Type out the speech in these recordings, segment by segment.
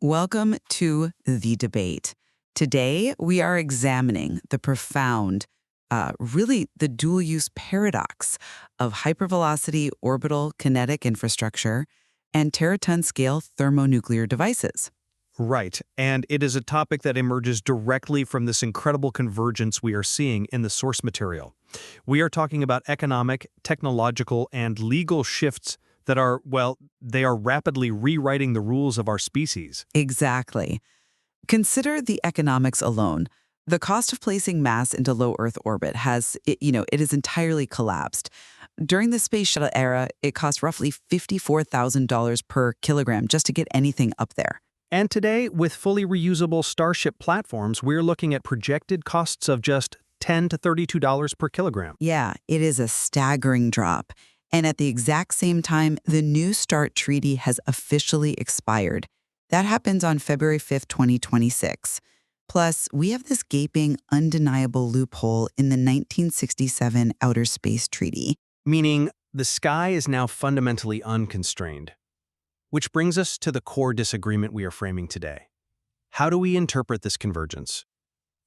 Welcome to The Debate. Today, we are examining the profound, really the dual-use paradox of hypervelocity orbital kinetic infrastructure and teraton-scale thermonuclear devices. Right, and it is a topic that emerges directly from this incredible convergence we are seeing in the source material. We are talking about economic, technological, and legal shifts that are, well, they are rapidly rewriting the rules of our species. Exactly. Consider the economics alone. The cost of placing mass into low Earth orbit it has entirely collapsed. During the space shuttle era, it cost roughly $54,000 per kilogram just to get anything up there. And today, with fully reusable Starship platforms, we're looking at projected costs of just $10 to $32 per kilogram. Yeah, it is a staggering drop. And at the exact same time, the New START treaty has officially expired. That happens on February 5th, 2026. Plus, we have this gaping, undeniable loophole in the 1967 Outer Space Treaty. Meaning, the sky is now fundamentally unconstrained. Which brings us to the core disagreement we are framing today. How do we interpret this convergence?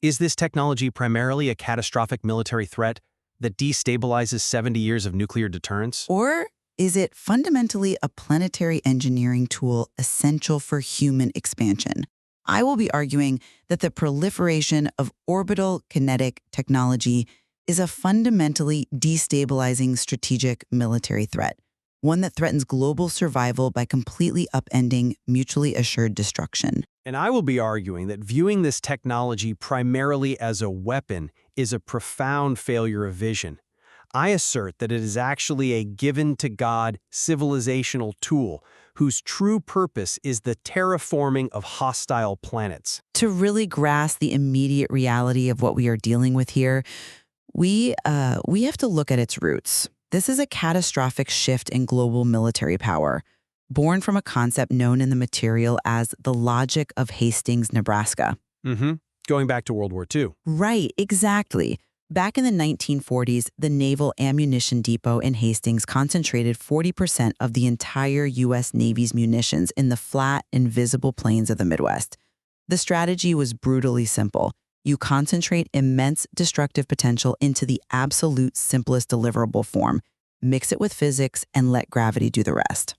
Is this technology primarily a catastrophic military threat that destabilizes 70 years of nuclear deterrence? Or is it fundamentally a planetary engineering tool essential for human expansion? I will be arguing that the proliferation of orbital kinetic technology is a fundamentally destabilizing strategic military threat, one that threatens global survival by completely upending mutually assured destruction. And I will be arguing that viewing this technology primarily as a weapon is a profound failure of vision. I assert that it is actually a given-to-God civilizational tool whose true purpose is the terraforming of hostile planets. To really grasp the immediate reality of what we are dealing with here, we have to look at its roots. This is a catastrophic shift in global military power, born from a concept known in the material as the logic of Hastings, Nebraska. Going back to World War II. Right, exactly. Back in the 1940s, the Naval Ammunition Depot in Hastings concentrated 40% of the entire U.S. Navy's munitions in the flat, invisible plains of the Midwest. The strategy was brutally simple. You concentrate immense destructive potential into the absolute simplest deliverable form, mix it with physics, and let gravity do the rest.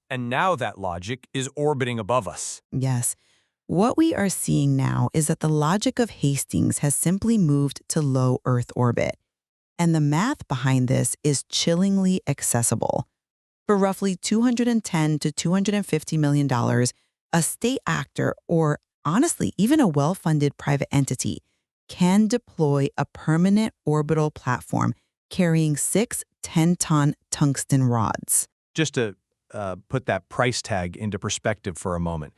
And now that logic is orbiting above us. Yes. What we are seeing now is that the logic of Hastings has simply moved to low Earth orbit. And the math behind this is chillingly accessible. For roughly $210 to $250 million, a state actor, or honestly, even a well-funded private entity, can deploy a permanent orbital platform carrying 6 10-ton tungsten rods. Just to put that price tag into perspective for a moment.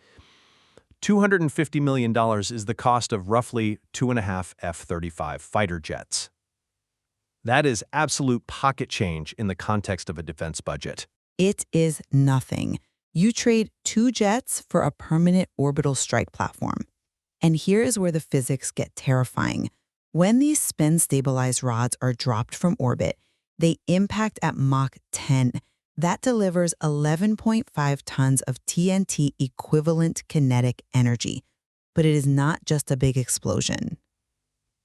$250 million is the cost of roughly 2.5 F-35 fighter jets. That is absolute pocket change in the context of a defense budget. It is nothing. You trade 2 jets for a permanent orbital strike platform. And here is where the physics get terrifying. When these spin-stabilized rods are dropped from orbit, they impact at Mach 10. That delivers 11.5 tons of TNT equivalent kinetic energy. But it is not just a big explosion.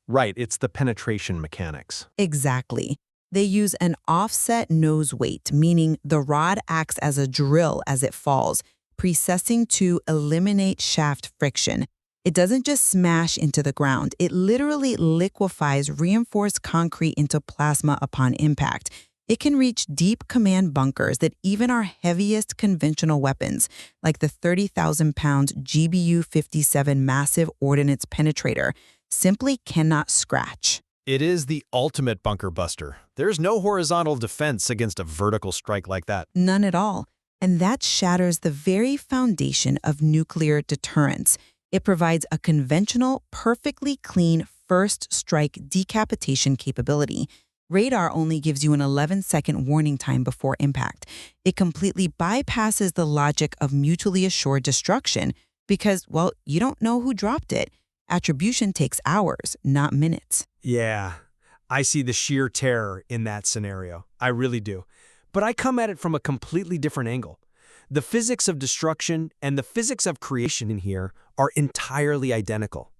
Right, it's the penetration mechanics. Exactly. They use an offset nose weight, meaning the rod acts as a drill as it falls, precessing to eliminate shaft friction. It doesn't just smash into the ground. It literally liquefies reinforced concrete into plasma upon impact. It can reach deep command bunkers that even our heaviest conventional weapons, like the 30,000-pound GBU-57 massive ordnance penetrator, simply cannot scratch. It is the ultimate bunker buster. There's no horizontal defense against a vertical strike like that. None at all. And that shatters the very foundation of nuclear deterrence. It provides a conventional, perfectly clean first strike decapitation capability. Radar only gives you an 11-second warning time before impact. It completely bypasses the logic of mutually assured destruction because, well, you don't know who dropped it. Attribution takes hours, not minutes. Yeah, I see the sheer terror in that scenario. I really do. But I come at it from a completely different angle. The physics of destruction and the physics of creation in here are entirely identical.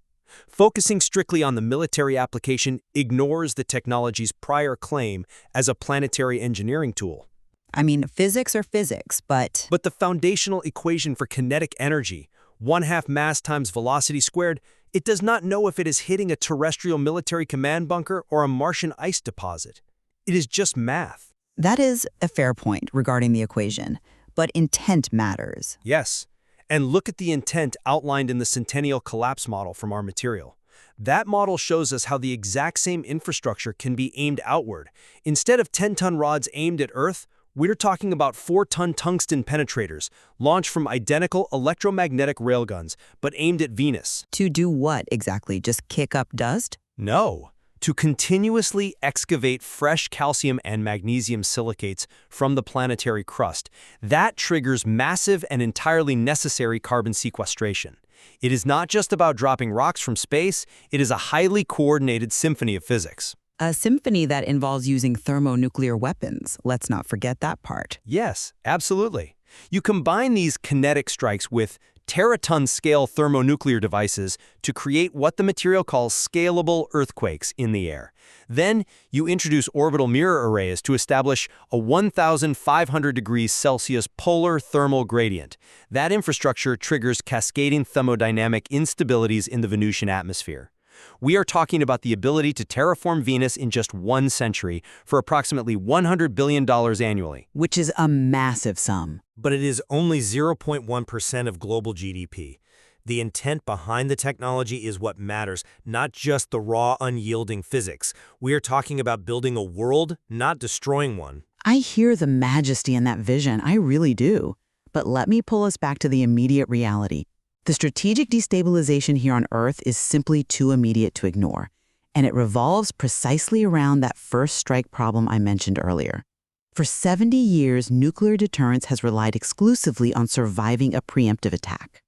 Focusing strictly on the military application ignores the technology's prior claim as a planetary engineering tool. I mean, physics are physics, but But the foundational equation for kinetic energy, 1/2 mass times velocity squared, it does not know if it is hitting a terrestrial military command bunker or a Martian ice deposit. It is just math. that is a fair point regarding the equation. But intent matters. Yes, and look at the intent outlined in the Centennial Collapse model from our material. That model shows us how the exact same infrastructure can be aimed outward. Instead of 10-ton rods aimed at Earth, we're talking about 4-ton tungsten penetrators, launched from identical electromagnetic railguns, but aimed at Venus. To do what exactly? Just kick up dust? No, to continuously excavate fresh calcium and magnesium silicates from the planetary crust. That triggers massive and entirely necessary carbon sequestration. It is not just about dropping rocks from space, it is a highly coordinated symphony of physics. A symphony that involves using thermonuclear weapons. Let's not forget that part. Yes, absolutely. You combine these kinetic strikes with teraton-scale thermonuclear devices to create what the material calls scalable earthquakes in the air. Then you introduce orbital mirror arrays to establish a 1,500 degrees Celsius polar thermal gradient. That infrastructure triggers cascading thermodynamic instabilities in the Venusian atmosphere. We are talking about the ability to terraform Venus in just 1 century for approximately $100 billion annually. Which is a massive sum. But it is only 0.1% of global GDP. The intent behind the technology is what matters, not just the raw, unyielding physics. We are talking about building a world, not destroying one. I hear the majesty in that vision, I really do. But let me pull us back to the immediate reality. The strategic destabilization here on Earth is simply too immediate to ignore, and it revolves precisely around that first strike problem I mentioned earlier. For 70 years, nuclear deterrence has relied exclusively on surviving a preemptive attack.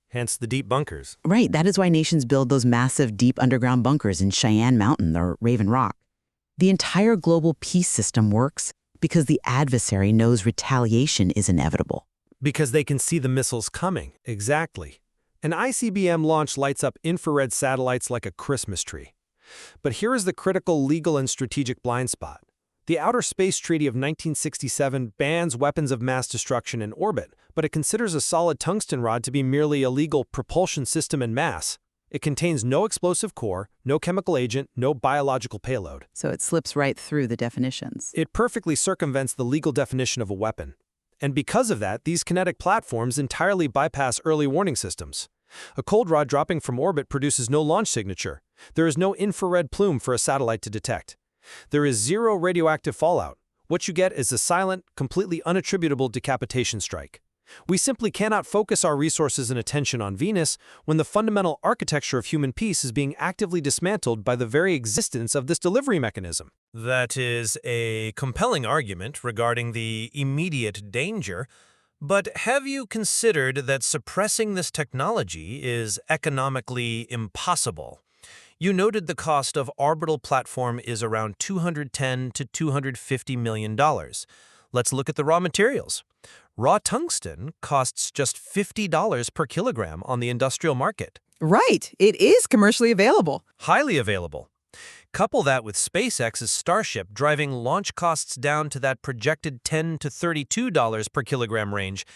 Hence the deep bunkers. Right, that is why nations build those massive deep underground bunkers in Cheyenne Mountain or Raven Rock. The entire global peace system works because the adversary knows retaliation is inevitable. Because they can see the missiles coming. Exactly. An ICBM launch lights up infrared satellites like a Christmas tree. But here is the critical legal and strategic blind spot. The Outer Space Treaty of 1967 bans weapons of mass destruction in orbit, but it considers a solid tungsten rod to be merely a legal propulsion system in mass. It contains no explosive core, no chemical agent, no biological payload. So it slips right through the definitions. It perfectly circumvents the legal definition of a weapon. And because of that, these kinetic platforms entirely bypass early warning systems. A cold rod dropping from orbit produces no launch signature. There is no infrared plume for a satellite to detect. There is zero radioactive fallout. What you get is a silent, completely unattributable decapitation strike. We simply cannot focus our resources and attention on Venus when the fundamental architecture of human peace is being actively dismantled by the very existence of this delivery mechanism. That is a compelling argument regarding the immediate danger, but have you considered that suppressing this technology is economically impossible? You noted the cost of orbital platform is around $210 to $250 million. Let's look at the raw materials. Raw tungsten costs just $50 per kilogram on the industrial market. Right. It is commercially available. Highly available. Couple that with SpaceX's Starship driving launch costs down to that projected $10 to $32 per kilogram range,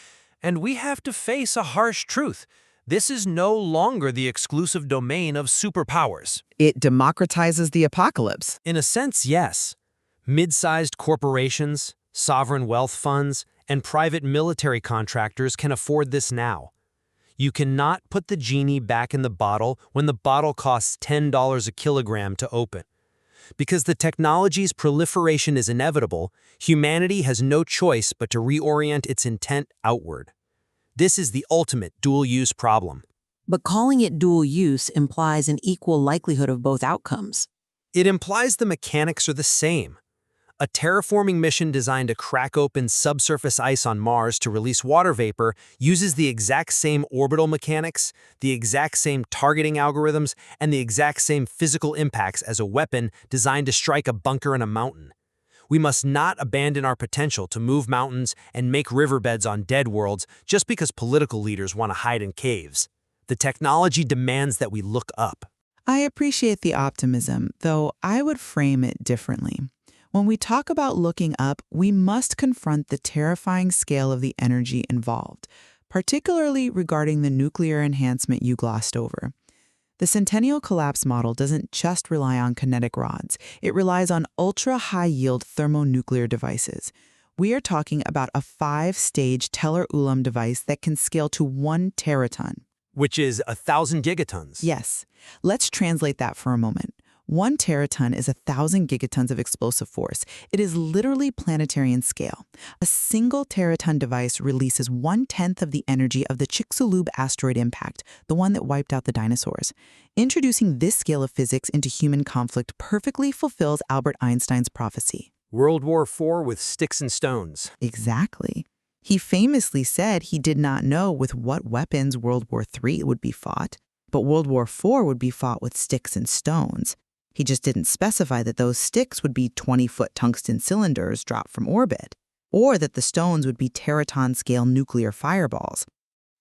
and we have to face a harsh truth. This is no longer the exclusive domain of superpowers. It democratizes the apocalypse. In a sense, yes. Mid-sized corporations, sovereign wealth funds, and private military contractors can afford this now. You cannot put the genie back in the bottle when the bottle costs $10 a kilogram to open. Because the technology's proliferation is inevitable, humanity has no choice but to reorient its intent outward. This is the ultimate dual-use problem. But calling it dual use implies an equal likelihood of both outcomes. It implies the mechanics are the same. A terraforming mission designed to crack open subsurface ice on Mars to release water vapor uses the exact same orbital mechanics, the exact same targeting algorithms, and the exact same physical impacts as a weapon designed to strike a bunker in a mountain. We must not abandon our potential to move mountains and make riverbeds on dead worlds just because political leaders want to hide in caves. The technology demands that we look up. I appreciate the optimism, though I would frame it differently. When we talk about looking up, we must confront the terrifying scale of the energy involved, particularly regarding the nuclear enhancement you glossed over. The Centennial Collapse model doesn't just rely on kinetic rods. It relies on ultra-high-yield thermonuclear devices. We are talking about a 5-stage Teller-Ulam device that can scale to 1 teraton. Which is 1,000 gigatons. Yes. Let's translate that for a moment. 1 teraton is 1,000 gigatons of explosive force. It is literally planetary in scale. A single teraton device releases 1/10 of the energy of the Chicxulub asteroid impact, the one that wiped out the dinosaurs. Introducing this scale of physics into human conflict perfectly fulfills Albert Einstein's prophecy. World War IV with sticks and stones. Exactly. He famously said he did not know with what weapons World War III would be fought, but World War IV would be fought with sticks and stones. He just didn't specify that those sticks would be 20-foot tungsten cylinders dropped from orbit, or that the stones would be teraton-scale nuclear fireballs.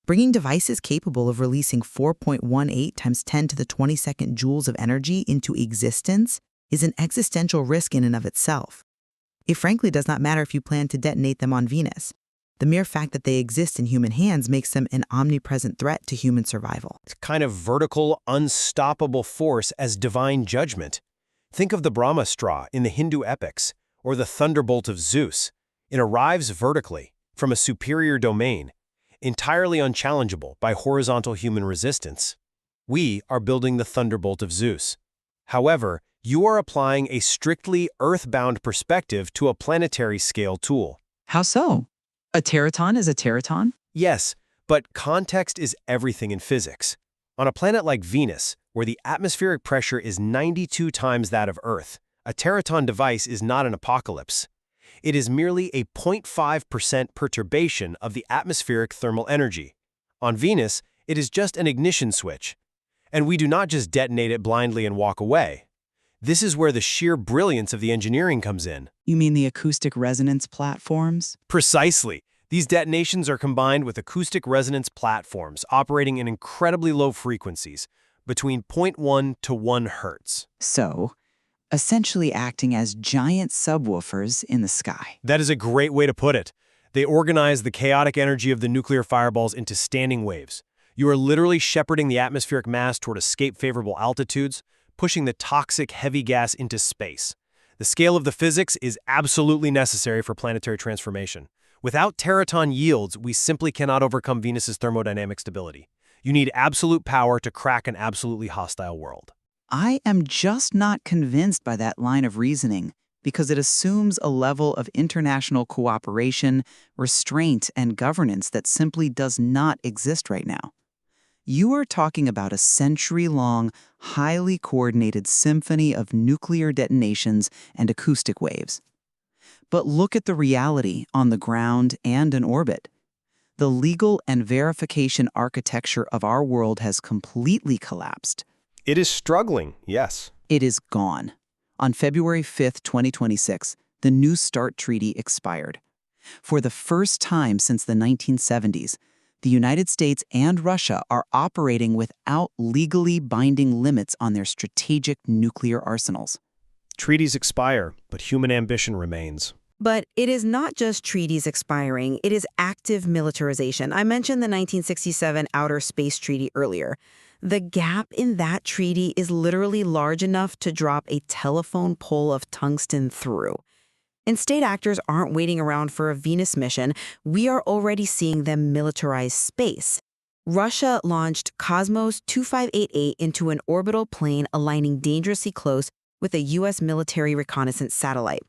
Bringing devices capable of releasing 4.18 times 10 to the 22nd joules of energy into existence is an existential risk in and of itself. It frankly does not matter if you plan to detonate them on Venus. The mere fact that they exist in human hands makes them an omnipresent threat to human survival. It's kind of vertical, unstoppable force as divine judgment. Think of the Brahmastra in the Hindu epics, or the thunderbolt of Zeus. It arrives vertically, from a superior domain, entirely unchallengeable by horizontal human resistance. We are building the thunderbolt of Zeus. However, you are applying a strictly earthbound perspective to a planetary-scale tool. How so? A teraton is a teraton? Yes, but context is everything in physics. On a planet like Venus, where the atmospheric pressure is 92 times that of Earth, a teraton device is not an apocalypse. It is merely a 0.5% perturbation of the atmospheric thermal energy. On Venus, it is just an ignition switch. And we do not just detonate it blindly and walk away. This is where the sheer brilliance of the engineering comes in. You mean the acoustic resonance platforms? Precisely. These detonations are combined with acoustic resonance platforms operating in incredibly low frequencies, between 0.1 to 1 hertz. So, essentially acting as giant subwoofers in the sky. That is a great way to put it. They organize the chaotic energy of the nuclear fireballs into standing waves. You are literally shepherding the atmospheric mass toward escape-favorable altitudes, pushing the toxic heavy gas into space. The scale of the physics is absolutely necessary for planetary transformation. Without teraton yields, we simply cannot overcome Venus's thermodynamic stability. You need absolute power to crack an absolutely hostile world. I am just not convinced by that line of reasoning because it assumes a level of international cooperation, restraint, and governance that simply does not exist right now. You are talking about a century-long, highly coordinated symphony of nuclear detonations and acoustic waves. But look at the reality on the ground and in orbit. The legal and verification architecture of our world has completely collapsed. It is struggling, yes. It is gone. On February 5, 2026, the New START Treaty expired. For the first time since the 1970s, the United States and Russia are operating without legally binding limits on their strategic nuclear arsenals. Treaties expire, but human ambition remains. But it is not just treaties expiring, it is active militarization. I mentioned the 1967 Outer Space Treaty earlier. The gap in that treaty is literally large enough to drop a telephone pole of tungsten through. And state actors aren't waiting around for a Venus mission. We are already seeing them militarize space. Russia launched Cosmos 2588 into an orbital plane aligning dangerously close with a U.S. military reconnaissance satellite.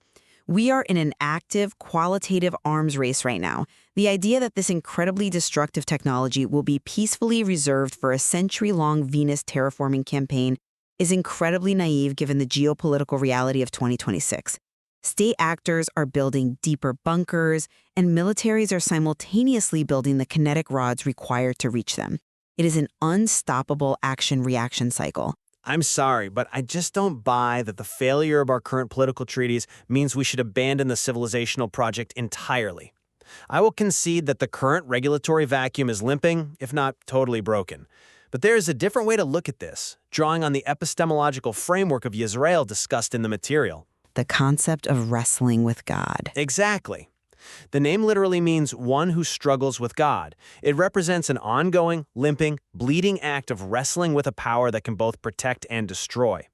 We are in an active, qualitative arms race right now. The idea that this incredibly destructive technology will be peacefully reserved for a century-long Venus terraforming campaign is incredibly naive given the geopolitical reality of 2026. State actors are building deeper bunkers, and militaries are simultaneously building the kinetic rods required to reach them. It is an unstoppable action-reaction cycle. I'm sorry, but I just don't buy that the failure of our current political treaties means we should abandon the civilizational project entirely. I will concede that the current regulatory vacuum is limping, if not totally broken. But there is a different way to look at this, drawing on the epistemological framework of Yisrael discussed in the material. The concept of wrestling with God. Exactly. The name literally means one who struggles with God. It represents an ongoing, limping, bleeding act of wrestling with a power that can both protect and destroy.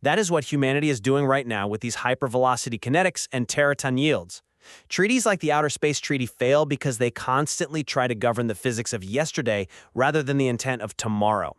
That is what humanity is doing right now with these hypervelocity kinetics and teraton yields. Treaties like the Outer Space Treaty fail because they constantly try to govern the physics of yesterday rather than the intent of tomorrow.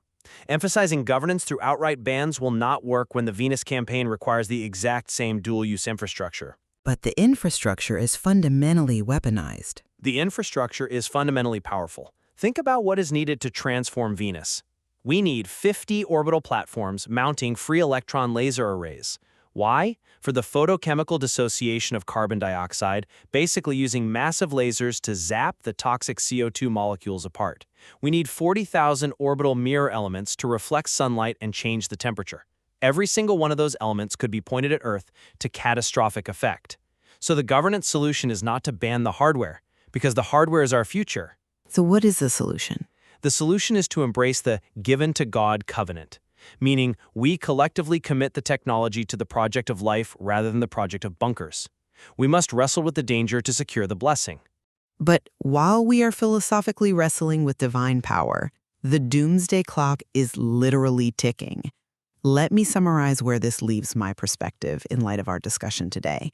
Emphasizing governance through outright bans will not work when the Venus campaign requires the exact same dual-use infrastructure. But the infrastructure is fundamentally weaponized. The infrastructure is fundamentally powerful. Think about what is needed to transform Venus. We need 50 orbital platforms mounting free electron laser arrays. Why? For the photochemical dissociation of carbon dioxide, basically using massive lasers to zap the toxic CO2 molecules apart. We need 40,000 orbital mirror elements to reflect sunlight and change the temperature. Every single one of those elements could be pointed at Earth to catastrophic effect. So the governance solution is not to ban the hardware, because the hardware is our future. So what is the solution? The solution is to embrace the given to God covenant, meaning we collectively commit the technology to the project of life rather than the project of bunkers. We must wrestle with the danger to secure the blessing. But while we are philosophically wrestling with divine power, the doomsday clock is literally ticking. Let me summarize where this leaves my perspective in light of our discussion today.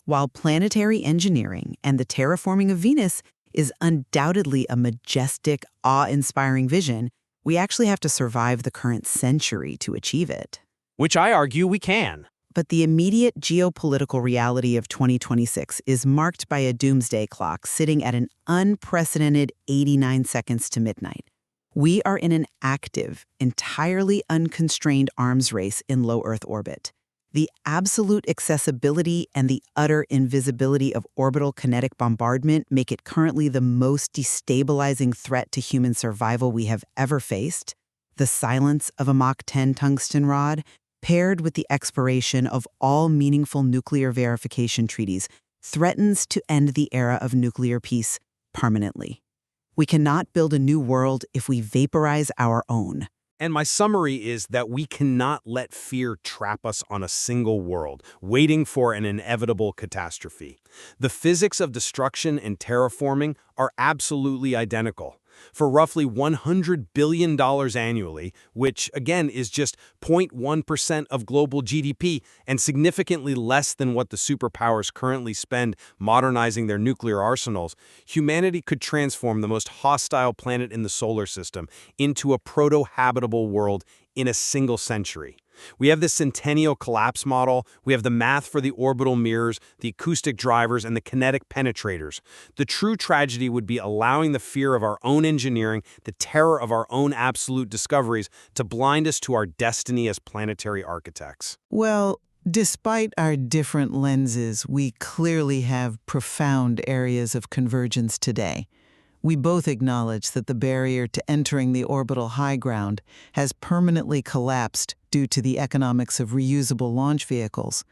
While planetary engineering and the terraforming of Venus is undoubtedly a majestic, awe-inspiring vision, we actually have to survive the current century to achieve it. Which I argue we can. But the immediate geopolitical reality of 2026 is marked by a doomsday clock sitting at an unprecedented 89 seconds to midnight. We are in an active, entirely unconstrained arms race in low Earth orbit. The absolute accessibility and the utter invisibility of orbital kinetic bombardment make it currently the most destabilizing threat to human survival we have ever faced. The silence of a Mach 10 tungsten rod, paired with the expiration of all meaningful nuclear verification treaties, threatens to end the era of nuclear peace permanently. We cannot build a new world if we vaporize our own. And my summary is that we cannot let fear trap us on a single world, waiting for an inevitable catastrophe. The physics of destruction and terraforming are absolutely identical. For roughly $100 billion annually, which again is just 0.1% of global GDP and significantly less than what the superpowers currently spend modernizing their nuclear arsenals, humanity could transform the most hostile planet in the solar system into a proto-habitable world in a single century. We have the centennial collapse model, we have the math for the orbital mirrors, the acoustic drivers, and the kinetic penetrators. The true tragedy would be allowing the fear of our own engineering, the terror of our own absolute discoveries, to blind us to our destiny as planetary architects. Well, despite our different lenses, we clearly have profound areas of convergence today. We both acknowledge that the barrier to entering the orbital high ground has permanently collapsed due to the economics of reusable launch vehicles.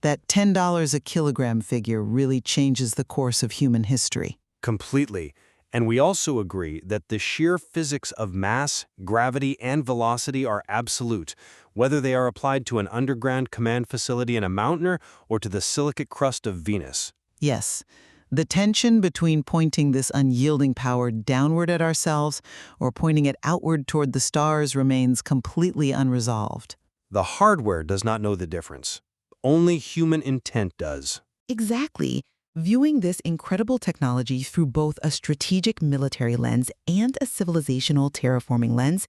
That $10 a kilogram figure really changes the course of human history. Completely. And we also agree that the sheer physics of mass, gravity, and velocity are absolute, whether they are applied to an underground command facility in a mountain or to the silicate crust of Venus. Yes. The tension between pointing this unyielding power downward at ourselves or pointing it outward toward the stars remains completely unresolved. The hardware does not know the difference. Only human intent does. Exactly. Viewing this incredible technology through both a strategic military lens and a civilizational terraforming lens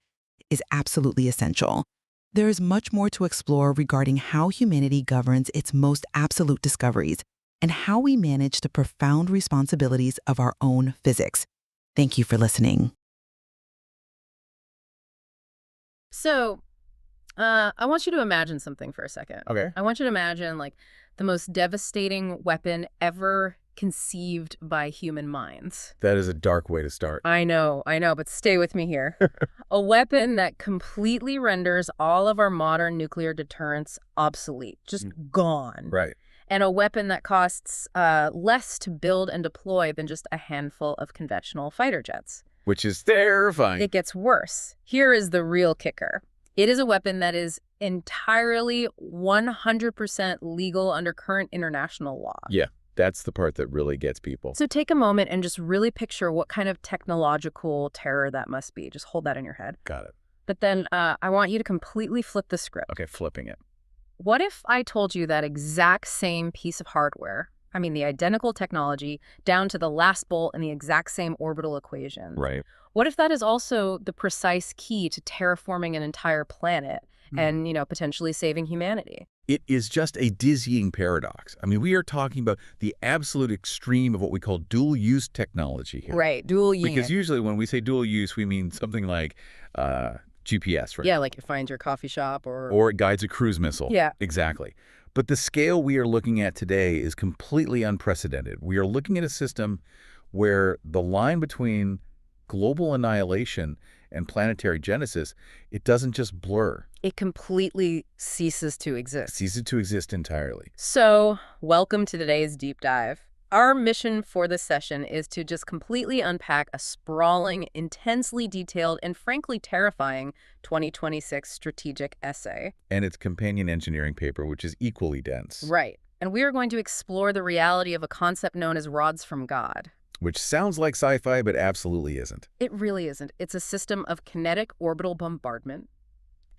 is absolutely essential. There is much more to explore regarding how humanity governs its most absolute discoveries and how we manage the profound responsibilities of our own physics. Thank you for listening. So, I want you to imagine something for a second. Okay. I want you to imagine, like, the most devastating weapon ever conceived by human minds. That is a dark way to start. I know, but stay with me here. A weapon that completely renders all of our modern nuclear deterrents obsolete, just gone. Right. And a weapon that costs less to build and deploy than just a handful of conventional fighter jets. Which is terrifying. It gets worse. Here is the real kicker. It is a weapon that is entirely 100% legal under current international law. Yeah, that's the part that really gets people. So take a moment and just really picture what kind of technological terror that must be. Just hold that in your head. Got it. But then I want you to completely flip the script. Okay, flipping it. What if I told you that exact same piece of hardware, I mean the identical technology, down to the last bolt in the exact same orbital equation? Right. What if that is also the precise key to terraforming an entire planet and, potentially saving humanity? It is just a dizzying paradox. I mean, we are talking about the absolute extreme of what we call dual-use technology here. Right, dual use. Because usually when we say dual use, we mean something like GPS, right? Yeah, like it finds your coffee shop or... Or it guides a cruise missile. Yeah. Exactly. But the scale we are looking at today is completely unprecedented. We are looking at a system where the line between global annihilation and planetary genesis, it doesn't just blur. It completely ceases to exist. Ceases to exist entirely. So, welcome to today's deep dive. Our mission for this session is to just completely unpack a sprawling, intensely detailed, and frankly terrifying 2026 strategic essay. And its companion engineering paper, which is equally dense. Right. And we are going to explore the reality of a concept known as rods from God. Which sounds like sci-fi, but absolutely isn't. It really isn't. It's a system of kinetic orbital bombardment.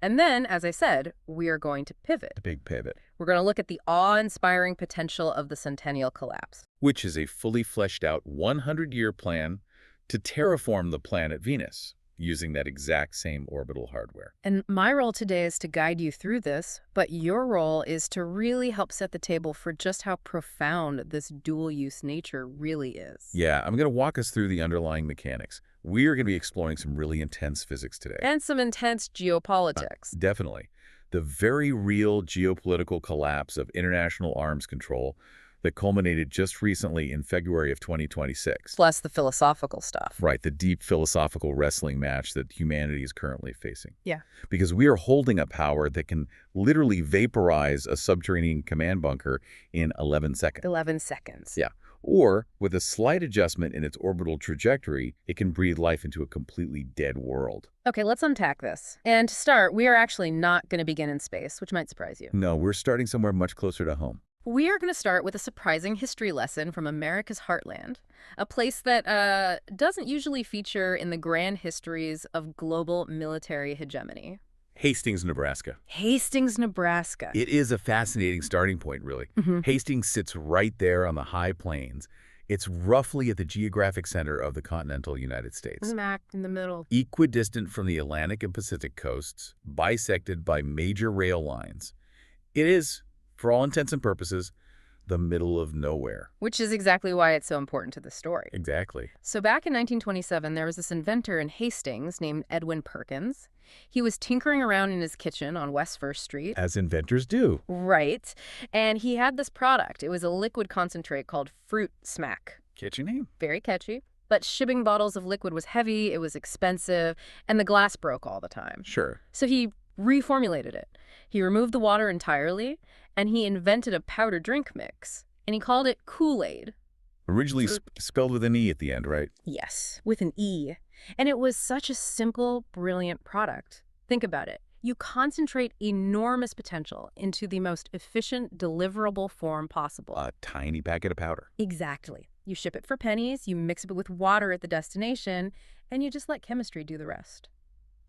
And then, as I said, we are going to pivot. The big pivot. We're going to look at the awe-inspiring potential of the Centennial Collapse. Which is a fully fleshed out 100-year plan to terraform the planet Venus, using that exact same orbital hardware. And my role today is to guide you through this, but your role is to really help set the table for just how profound this dual-use nature really is. Yeah, I'm going to walk us through the underlying mechanics. We are going to be exploring some really intense physics today. And some intense geopolitics. Definitely. The very real geopolitical collapse of international arms control that culminated just recently in February of 2026. Plus the philosophical stuff. Right, the deep philosophical wrestling match that humanity is currently facing. Yeah. Because we are holding a power that can literally vaporize a subterranean command bunker in 11 seconds. 11 seconds. Yeah. Or, with a slight adjustment in its orbital trajectory, it can breathe life into a completely dead world. Okay, let's unpack this. And to start, we are actually not going to begin in space, which might surprise you. No, we're starting somewhere much closer to home. We are going to start with a surprising history lesson from America's heartland, a place that doesn't usually feature in the grand histories of global military hegemony. Hastings, Nebraska. Hastings, Nebraska. It is a fascinating starting point, really. Hastings sits right there on the high plains. It's roughly at the geographic center of the continental United States. Smack in the middle. Equidistant from the Atlantic and Pacific coasts, bisected by major rail lines. It is, for all intents and purposes, the middle of nowhere. Which is exactly why it's so important to the story. Exactly. So back in 1927, there was this inventor in Hastings named Edwin Perkins. He was tinkering around in his kitchen on West First Street. As inventors do. Right. And he had this product. It was a liquid concentrate called Fruit Smack. Catchy name. Very catchy. But shipping bottles of liquid was heavy, it was expensive, and the glass broke all the time. Sure. So he reformulated it. He removed the water entirely, and he invented a powder drink mix. And he called it Kool-Aid. Originally spelled with an E at the end, right? Yes, with an E. And it was such a simple, brilliant product. Think about it. You concentrate enormous potential into the most efficient, deliverable form possible. A tiny packet of powder. Exactly. You ship it for pennies, you mix it with water at the destination, and you just let chemistry do the rest.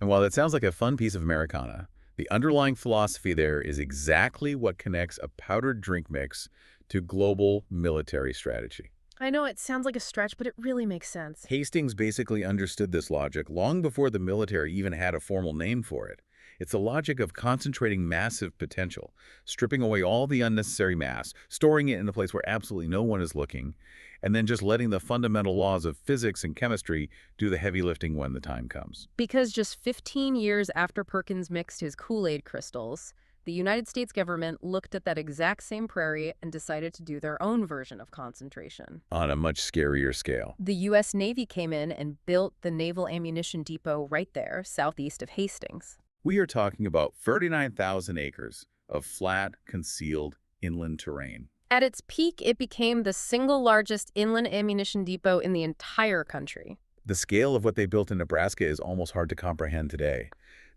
And while that sounds like a fun piece of Americana, the underlying philosophy there is exactly what connects a powdered drink mix to global military strategy. I know it sounds like a stretch, but it really makes sense. Hastings basically understood this logic long before the military even had a formal name for it. It's the logic of concentrating massive potential, stripping away all the unnecessary mass, storing it in a place where absolutely no one is looking, and then just letting the fundamental laws of physics and chemistry do the heavy lifting when the time comes. Because just 15 years after Perkins mixed his Kool-Aid crystals, The United States government looked at that exact same prairie and decided to do their own version of concentration. On a much scarier scale. The U.S. Navy came in and built the Naval Ammunition Depot right there, southeast of Hastings. We are talking about 39,000 acres of flat, concealed inland terrain. At its peak, it became the single largest inland ammunition depot in the entire country. The scale of what they built in Nebraska is almost hard to comprehend today.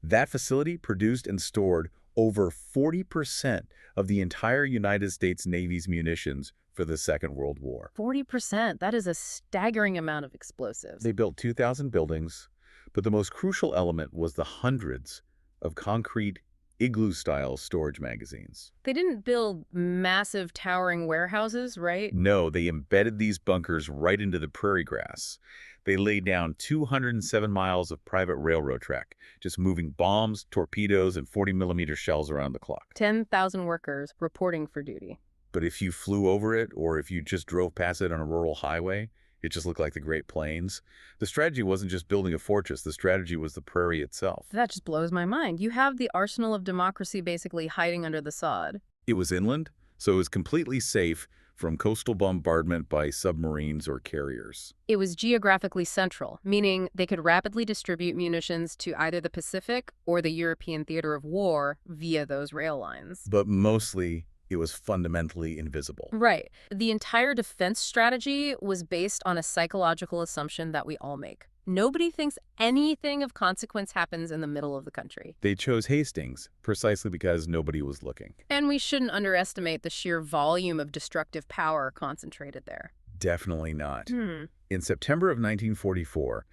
That facility produced and stored over 40% of the entire United States Navy's munitions for the Second World War. 40%, that is a staggering amount of explosives. They built 2,000 buildings, but the most crucial element was the hundreds of concrete igloo-style storage magazines. They didn't build massive towering warehouses, right? No, they embedded these bunkers right into the prairie grass. They laid down 207 miles of private railroad track, just moving bombs, torpedoes, and 40-millimeter shells around the clock. 10,000 workers reporting for duty. But if you flew over it, or if you just drove past it on a rural highway, it just looked like the Great Plains. The strategy wasn't just building a fortress. The strategy was the prairie itself. That just blows my mind. You have the arsenal of democracy basically hiding under the sod. It was inland, so it was completely safe from coastal bombardment by submarines or carriers. It was geographically central, meaning they could rapidly distribute munitions to either the Pacific or the European theater of war via those rail lines. But mostly, it was fundamentally invisible. Right. The entire defense strategy was based on a psychological assumption that we all make. Nobody thinks anything of consequence happens in the middle of the country. They chose Hastings precisely because nobody was looking. And we shouldn't underestimate the sheer volume of destructive power concentrated there. Definitely not. In September of 1944,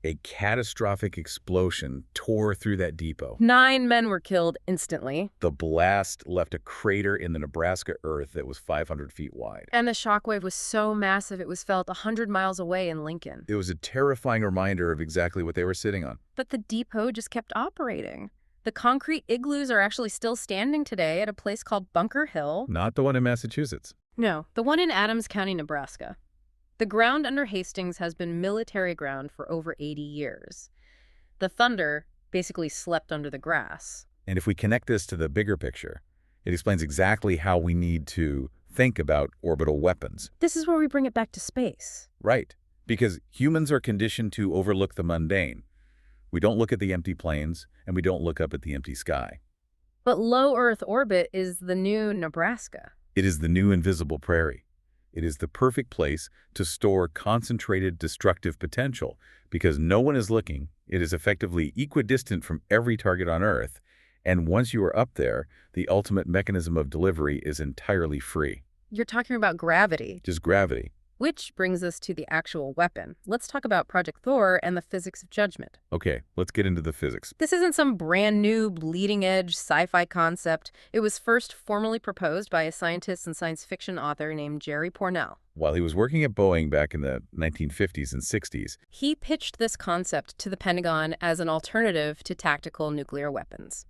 a catastrophic explosion tore through that depot. 9 men were killed instantly. The blast left a crater in the Nebraska earth that was 500 feet wide. And the shockwave was so massive it was felt 100 miles away in Lincoln. It was a terrifying reminder of exactly what they were sitting on. But the depot just kept operating. The concrete igloos are actually still standing today at a place called Bunker Hill. Not the one in Massachusetts. No, the one in Adams County, Nebraska. The ground under Hastings has been military ground for over 80 years. The thunder basically slept under the grass. And if we connect this to the bigger picture, it explains exactly how we need to think about orbital weapons. This is where we bring it back to space. Right, because humans are conditioned to overlook the mundane. We don't look at the empty plains, and we don't look up at the empty sky. But low Earth orbit is the new Nebraska. It is the new invisible prairie. It is the perfect place to store concentrated destructive potential because no one is looking. It is effectively equidistant from every target on Earth. And once you are up there, the ultimate mechanism of delivery is entirely free. You're talking about gravity. Just gravity. Which brings us to the actual weapon. Let's talk about Project Thor and the physics of judgment. Okay, let's get into the physics. This isn't some brand new, bleeding-edge sci-fi concept. It was first formally proposed by a scientist and science fiction author named Jerry Pournelle. While he was working at Boeing back in the 1950s and 60s, he pitched this concept to the Pentagon as an alternative to tactical nuclear weapons.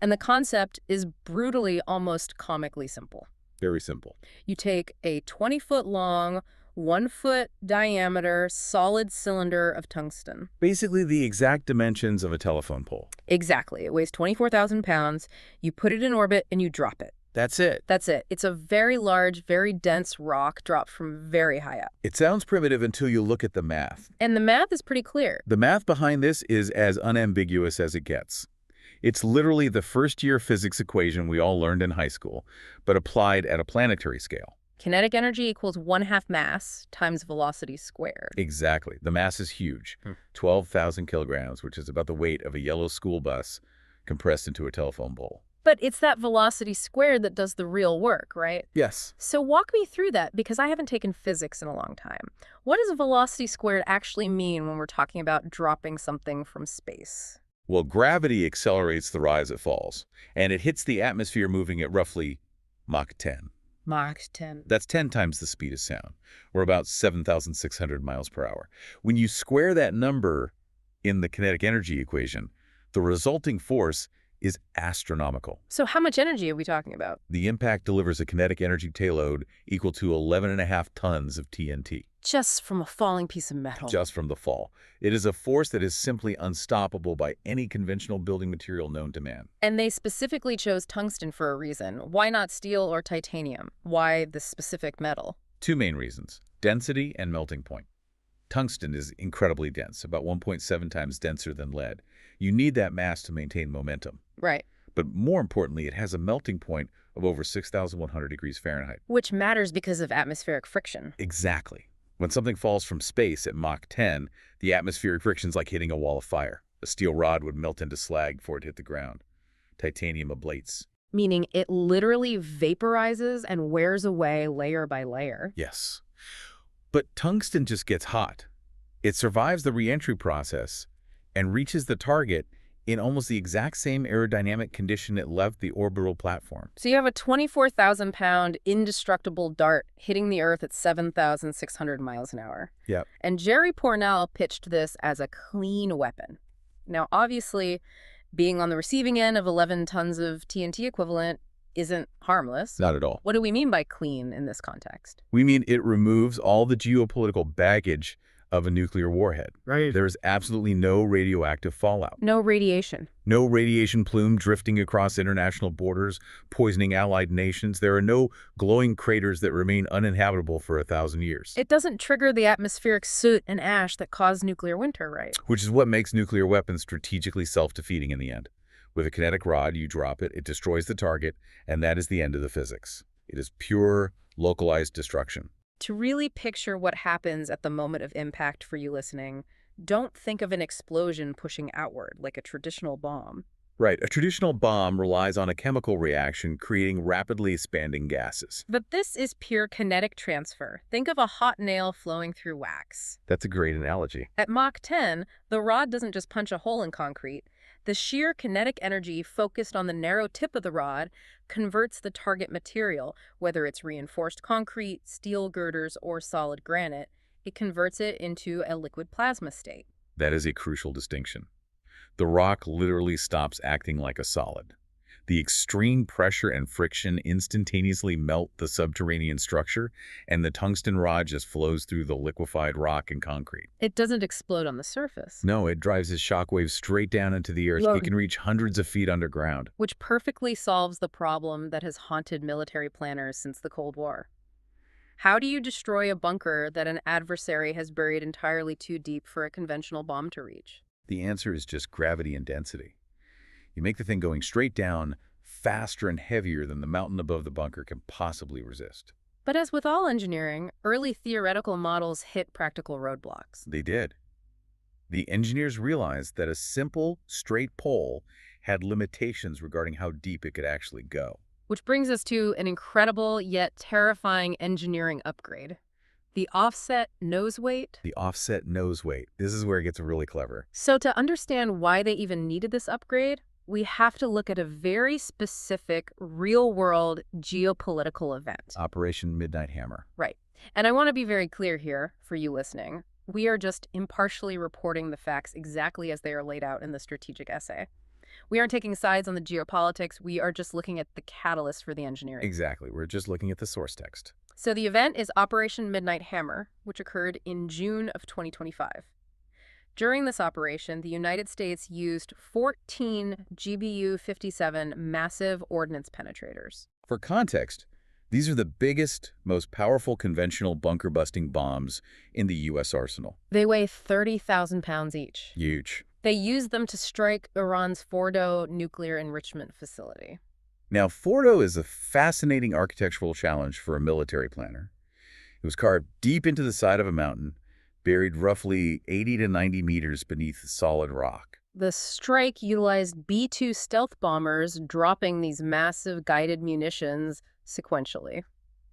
And the concept is brutally, almost comically simple. Very simple. You take a 20-foot-long, 1-foot diameter solid cylinder of tungsten. Basically the exact dimensions of a telephone pole. Exactly. It weighs 24,000 pounds. You put it in orbit and you drop it. That's it. That's it. It's a very large, very dense rock dropped from very high up. It sounds primitive until you look at the math. And the math is pretty clear. The math behind this is as unambiguous as it gets. It's literally the first-year physics equation we all learned in high school, but applied at a planetary scale. Kinetic energy equals 1/2 mass times velocity squared. Exactly. The mass is huge. 12,000 kilograms, which is about the weight of a yellow school bus compressed into a telephone pole. But it's that velocity squared that does the real work, right? Yes. So walk me through that, because I haven't taken physics in a long time. What does velocity squared actually mean when we're talking about dropping something from space? Well, gravity accelerates the rise it falls, and it hits the atmosphere moving at roughly Mach 10. Mach 10. That's 10 times the speed of sound, or about 7,600 miles per hour. When you square that number in the kinetic energy equation, the resulting force is astronomical. So how much energy are we talking about? The impact delivers a kinetic energy payload equal to 11.5 tons of TNT. Just from a falling piece of metal. Just from the fall. It is a force that is simply unstoppable by any conventional building material known to man. And they specifically chose tungsten for a reason. Why not steel or titanium? Why this specific metal? Two main reasons: density and melting point. Tungsten is incredibly dense, about 1.7 times denser than lead. You need that mass to maintain momentum. Right. But more importantly, it has a melting point of over 6,100 degrees Fahrenheit. Which matters because of atmospheric friction. Exactly. When something falls from space at Mach 10, the atmospheric friction's like hitting a wall of fire. A steel rod would melt into slag before it hit the ground. Titanium ablates. Meaning it literally vaporizes and wears away layer by layer. Yes. But tungsten just gets hot. It survives the re-entry process and reaches the target in almost the exact same aerodynamic condition it left the orbital platform. So you have a 24,000-pound indestructible dart hitting the Earth at 7,600 miles an hour. Yep. And Jerry Pournelle pitched this as a clean weapon. Now, obviously, being on the receiving end of 11 tons of TNT equivalent isn't harmless. Not at all. What do we mean by clean in this context? We mean it removes all the geopolitical baggage of a nuclear warhead. Right. There is absolutely no radioactive fallout. No radiation. No radiation plume drifting across international borders, poisoning allied nations. There are no glowing craters that remain uninhabitable for 1,000 years. It doesn't trigger the atmospheric soot and ash that cause nuclear winter, right? Which is what makes nuclear weapons strategically self-defeating in the end. With a kinetic rod, you drop it, it destroys the target, and that is the end of the physics. It is pure, localized destruction. To really picture what happens at the moment of impact for you listening, don't think of an explosion pushing outward like a traditional bomb. Right. A traditional bomb relies on a chemical reaction creating rapidly expanding gases. But this is pure kinetic transfer. Think of a hot nail flowing through wax. That's a great analogy. At Mach 10, the rod doesn't just punch a hole in concrete. The sheer kinetic energy focused on the narrow tip of the rod converts the target material, whether it's reinforced concrete, steel girders, or solid granite. It converts it into a liquid plasma state. That is a crucial distinction. The rock literally stops acting like a solid. The extreme pressure and friction instantaneously melt the subterranean structure, and the tungsten rod just flows through the liquefied rock and concrete. It doesn't explode on the surface. No, it drives its shockwaves straight down into the earth. It can reach hundreds of feet underground. Which perfectly solves the problem that has haunted military planners since the Cold War. How do you destroy a bunker that an adversary has buried entirely too deep for a conventional bomb to reach? The answer is just gravity and density. You make the thing going straight down faster and heavier than the mountain above the bunker can possibly resist. But as with all engineering, early theoretical models hit practical roadblocks. They did. The engineers realized that a simple, straight pole had limitations regarding how deep it could actually go. Which brings us to an incredible yet terrifying engineering upgrade. The offset nose weight. The offset nose weight. This is where it gets really clever. So to understand why they even needed this upgrade, we have to look at a very specific, real-world geopolitical event. Operation Midnight Hammer. Right. And I want to be very clear here for you listening. We are just impartially reporting the facts exactly as they are laid out in the strategic essay. We aren't taking sides on the geopolitics. We are just looking at the catalyst for the engineering. Exactly. We're just looking at the source text. So the event is Operation Midnight Hammer, which occurred in June of 2025. During this operation, the United States used 14 GBU-57 massive ordnance penetrators. For context, these are the biggest, most powerful conventional bunker-busting bombs in the U.S. arsenal. They weigh 30,000 pounds each. Huge. They used them to strike Iran's Fordo nuclear enrichment facility. Now, Fordo is a fascinating architectural challenge for a military planner. It was carved deep into the side of a mountain, buried roughly 80 to 90 meters beneath solid rock. The strike utilized B-2 stealth bombers, dropping these massive guided munitions sequentially.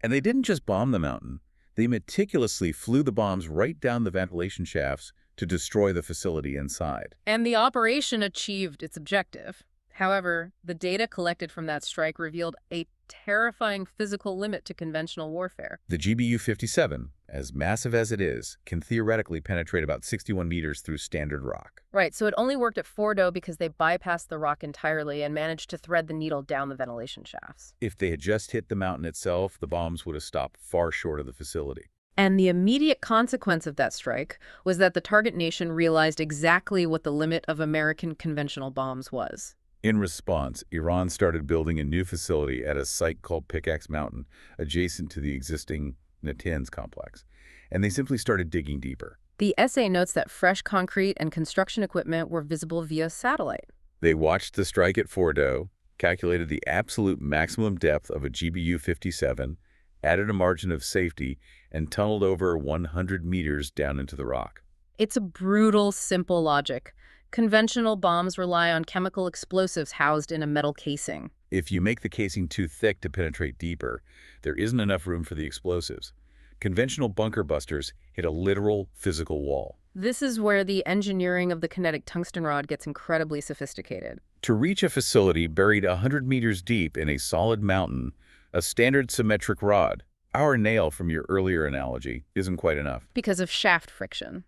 And they didn't just bomb the mountain. They meticulously flew the bombs right down the ventilation shafts to destroy the facility inside. And the operation achieved its objective. However, the data collected from that strike revealed a terrifying physical limit to conventional warfare. The GBU-57, as massive as it is, can theoretically penetrate about 61 meters through standard rock. Right, so it only worked at Fordo because they bypassed the rock entirely and managed to thread the needle down the ventilation shafts. If they had just hit the mountain itself, the bombs would have stopped far short of the facility. And the immediate consequence of that strike was that the target nation realized exactly what the limit of American conventional bombs was. In response, Iran started building a new facility at a site called Pickaxe Mountain, adjacent to the existing Natanz complex, and they simply started digging deeper. The essay notes that fresh concrete and construction equipment were visible via satellite. They watched the strike at Fordo, calculated the absolute maximum depth of a GBU-57, added a margin of safety, and tunneled over 100 meters down into the rock. It's a brutal, simple logic. Conventional bombs rely on chemical explosives housed in a metal casing. If you make the casing too thick to penetrate deeper, there isn't enough room for the explosives. Conventional bunker busters hit a literal physical wall. This is where the engineering of the kinetic tungsten rod gets incredibly sophisticated. To reach a facility buried 100 meters deep in a solid mountain, a standard symmetric rod, our nail from your earlier analogy, isn't quite enough. Because of shaft friction.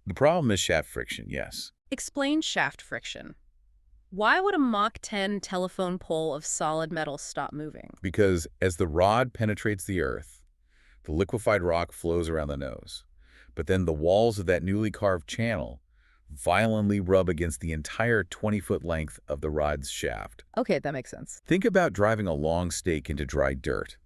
The problem is shaft friction, yes. Explain shaft friction. Why would a Mach 10 telephone pole of solid metal stop moving? Because as the rod penetrates the earth, the liquefied rock flows around the nose. But then the walls of that newly carved channel violently rub against the entire 20-foot length of the rod's shaft. Okay, that makes sense. Think about driving a long stake into dry dirt.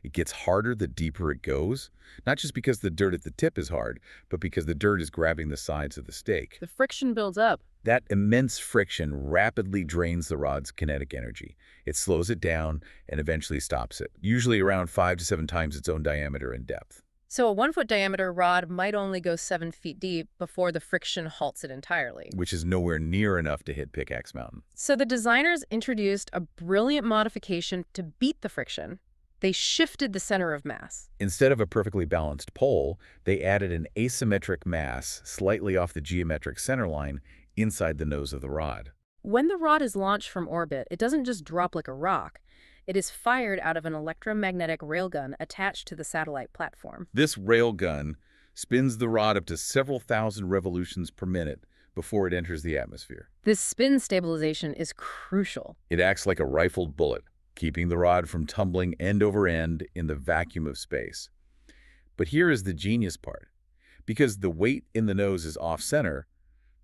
It gets harder the deeper it goes, not just because the dirt at the tip is hard, but because the dirt is grabbing the sides of the stake. The friction builds up. That immense friction rapidly drains the rod's kinetic energy. It slows it down and eventually stops it, usually around 5 to 7 times its own diameter and depth. So a 1-foot diameter rod might only go 7 feet deep before the friction halts it entirely. Which is nowhere near enough to hit Pickaxe Mountain. So the designers introduced a brilliant modification to beat the friction. They shifted the center of mass. Instead of a perfectly balanced pole, they added an asymmetric mass slightly off the geometric center line inside the nose of the rod. When the rod is launched from orbit, it doesn't just drop like a rock. It is fired out of an electromagnetic railgun attached to the satellite platform. This railgun spins the rod up to several thousand revolutions per minute before it enters the atmosphere. This spin stabilization is crucial. It acts like a rifled bullet, keeping the rod from tumbling end over end in the vacuum of space. But here is the genius part. Because the weight in the nose is off-center,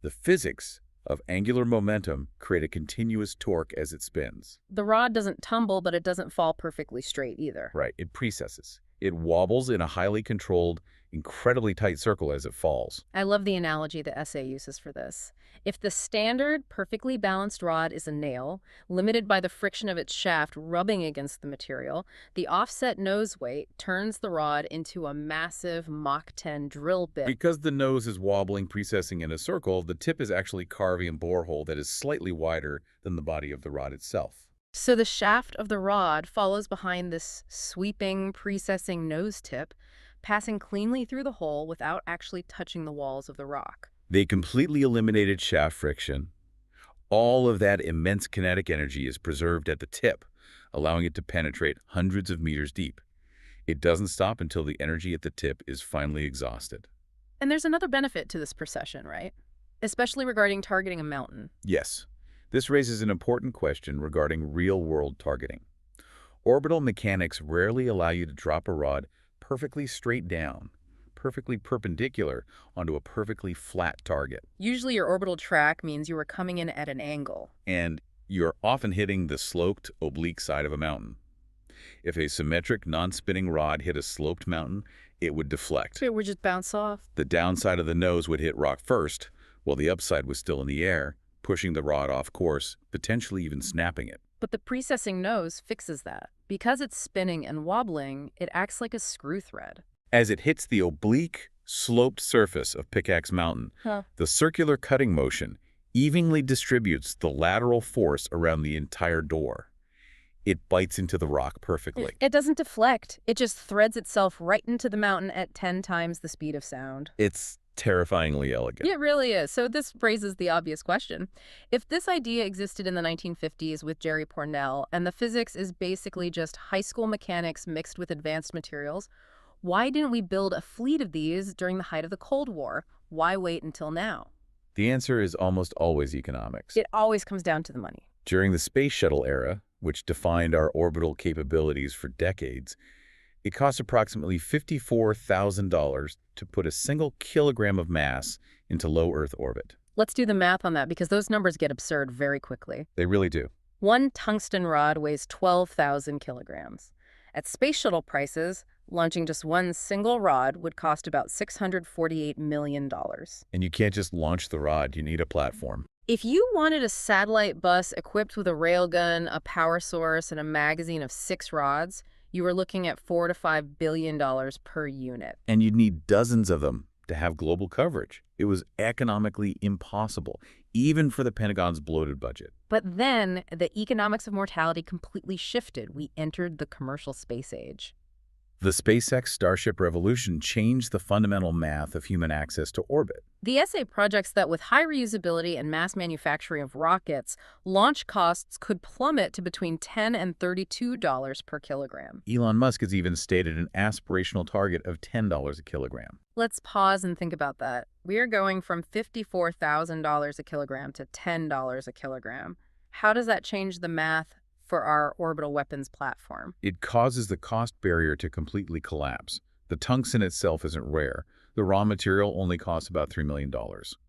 the physics of angular momentum create a continuous torque as it spins. The rod doesn't tumble, but it doesn't fall perfectly straight either. Right, it precesses. It wobbles in a highly controlled, incredibly tight circle as it falls. I love the analogy the essay uses for this. If the standard, perfectly balanced rod is a nail, limited by the friction of its shaft rubbing against the material, the offset nose weight turns the rod into a massive Mach 10 drill bit. Because the nose is wobbling, precessing in a circle, the tip is actually carving a borehole that is slightly wider than the body of the rod itself. So the shaft of the rod follows behind this sweeping, precessing nose tip, passing cleanly through the hole without actually touching the walls of the rock. They completely eliminated shaft friction. All of that immense kinetic energy is preserved at the tip, allowing it to penetrate hundreds of meters deep. It doesn't stop until the energy at the tip is finally exhausted. And there's another benefit to this precession, right? Especially regarding targeting a mountain. Yes. This raises an important question regarding real-world targeting. Orbital mechanics rarely allow you to drop a rod perfectly straight down, perfectly perpendicular onto a perfectly flat target. Usually your orbital track means you are coming in at an angle. And you're often hitting the sloped, oblique side of a mountain. If a symmetric, non-spinning rod hit a sloped mountain, it would deflect. It would just bounce off. The downside of the nose would hit rock first, while the upside was still in the air, pushing the rod off course, potentially even snapping it. But the precessing nose fixes that. Because it's spinning and wobbling, it acts like a screw thread. As it hits the oblique, sloped surface of Pickaxe Mountain, the circular cutting motion evenly distributes the lateral force around the entire door. It bites into the rock perfectly. It doesn't deflect. It just threads itself right into the mountain at 10 times the speed of sound. It's terrifyingly elegant. It really is. So this raises the obvious question. If this idea existed in the 1950s with Jerry Pournelle, and the physics is basically just high school mechanics mixed with advanced materials, Why didn't we build a fleet of these during the height of the Cold War? Why wait until now? The answer is almost always economics. It always comes down to the money. During the space shuttle era, which defined our orbital capabilities for decades, it cost approximately $54,000 to put a single kilogram of mass into low Earth orbit. Let's do the math on that because those numbers get absurd very quickly. They really do. One tungsten rod weighs 12,000 kilograms. At space shuttle prices, launching just one single rod would cost about $648 million. And you can't just launch the rod, you need a platform. If you wanted a satellite bus equipped with a railgun, a power source, and a magazine of 6 rods, you were looking at $4 to $5 billion per unit. And you'd need dozens of them to have global coverage. It was economically impossible, even for the Pentagon's bloated budget. But then, the economics of mortality completely shifted. We entered the commercial space age. The SpaceX Starship revolution changed the fundamental math of human access to orbit. The SA projects that with high reusability and mass manufacturing of rockets, launch costs could plummet to between $10 and $32 per kilogram. Elon Musk has even stated an aspirational target of $10 a kilogram. Let's pause and think about that. We are going from $54,000 a kilogram to $10 a kilogram. How does that change the math for our orbital weapons platform? It causes the cost barrier to completely collapse. The tungsten itself isn't rare. The raw material only costs about $3 million.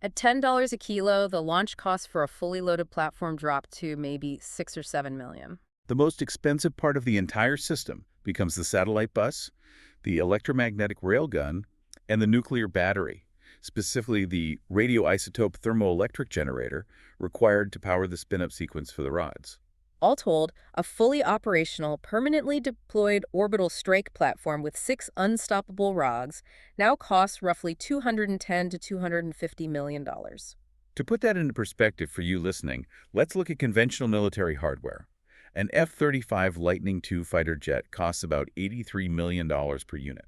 At $10 a kilo, the launch cost for a fully loaded platform dropped to maybe $6 or $7 million. The most expensive part of the entire system becomes the satellite bus, the electromagnetic railgun, and the nuclear battery, specifically the radioisotope thermoelectric generator required to power the spin-up sequence for the rods. All told, a fully operational, permanently deployed orbital strike platform with 6 unstoppable rods now costs roughly $210 to $250 million. To put that into perspective for you listening, let's look at conventional military hardware. An F-35 Lightning II fighter jet costs about $83 million per unit.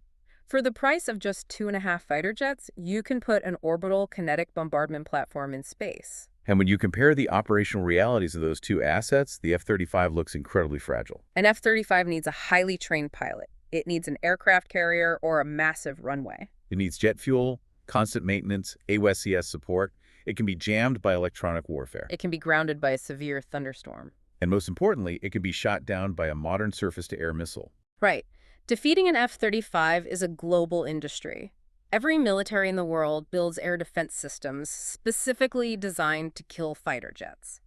For the price of just 2.5 fighter jets, you can put an orbital kinetic bombardment platform in space. And when you compare the operational realities of those two assets, the F-35 looks incredibly fragile. An F-35 needs a highly trained pilot. It needs an aircraft carrier or a massive runway. It needs jet fuel, constant maintenance, AWS-CS support. It can be jammed by electronic warfare. It can be grounded by a severe thunderstorm. And most importantly, it can be shot down by a modern surface-to-air missile. Right. Defeating an F-35 is a global industry. Every military in the world builds air defense systems specifically designed to kill fighter jets.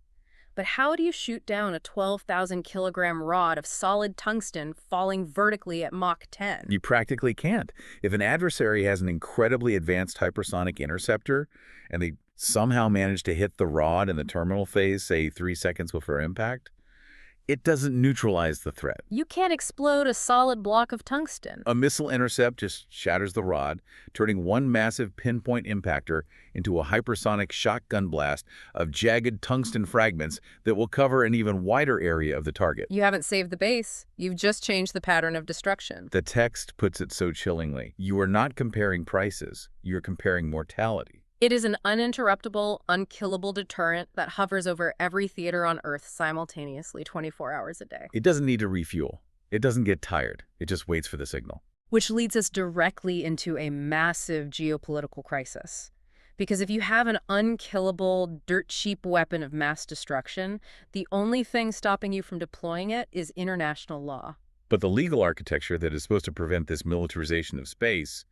But how do you shoot down a 12,000-kilogram rod of solid tungsten falling vertically at Mach 10? You practically can't. If an adversary has an incredibly advanced hypersonic interceptor and they somehow manage to hit the rod in the terminal phase, say 3 seconds before impact, it doesn't neutralize the threat. You can't explode a solid block of tungsten. A missile intercept just shatters the rod, turning one massive pinpoint impactor into a hypersonic shotgun blast of jagged tungsten fragments that will cover an even wider area of the target. You haven't saved the base. You've just changed the pattern of destruction. The text puts it so chillingly. You are not comparing prices. You're comparing mortality. It is an uninterruptible, unkillable deterrent that hovers over every theater on Earth simultaneously 24 hours a day. It doesn't need to refuel. It doesn't get tired. It just waits for the signal. Which leads us directly into a massive geopolitical crisis. Because if you have an unkillable, dirt-cheap weapon of mass destruction, the only thing stopping you from deploying it is international law. But the legal architecture that is supposed to prevent this militarization of space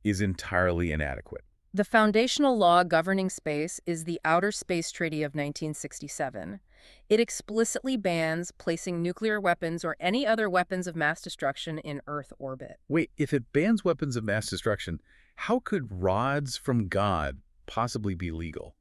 is entirely inadequate. The foundational law governing space is the Outer Space Treaty of 1967. It explicitly bans placing nuclear weapons or any other weapons of mass destruction in Earth orbit. Wait, if it bans weapons of mass destruction, how could rods from God possibly be legal?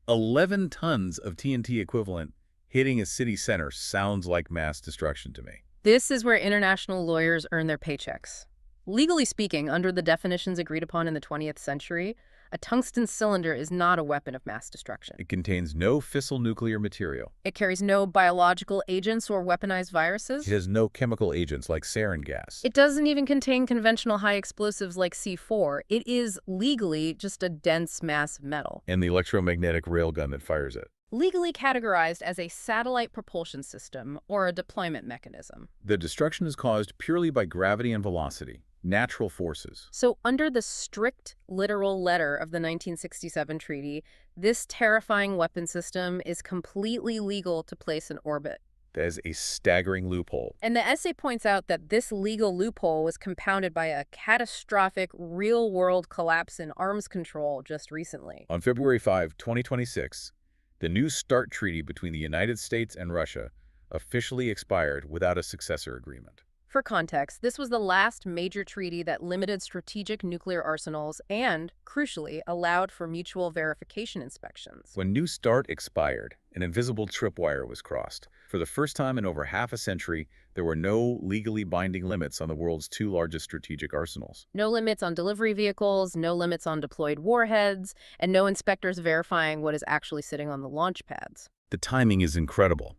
11 tons of TNT equivalent hitting a city center sounds like mass destruction to me. This is where international lawyers earn their paychecks. Legally speaking, under the definitions agreed upon in the 20th century, a tungsten cylinder is not a weapon of mass destruction. It contains no fissile nuclear material. It carries no biological agents or weaponized viruses. It has no chemical agents like sarin gas. It doesn't even contain conventional high explosives like C4. It is legally just a dense mass of metal. And the electromagnetic railgun that fires it. Legally categorized as a satellite propulsion system or a deployment mechanism. The destruction is caused purely by gravity and velocity. natural forces. So under the strict literal letter of the 1967 treaty, this terrifying weapon system is completely legal to place in orbit. That is a staggering loophole. And the essay points out that this legal loophole was compounded by a catastrophic real-world collapse in arms control just recently. On February 5, 2026, the New START treaty between the United States and Russia officially expired without a successor agreement. For context, this was the last major treaty that limited strategic nuclear arsenals and, crucially, allowed for mutual verification inspections. When New START expired, an invisible tripwire was crossed. For the first time in over half a century, there were no legally binding limits on the world's two largest strategic arsenals. No limits on delivery vehicles, no limits on deployed warheads, and no inspectors verifying what is actually sitting on the launch pads. The timing is incredible.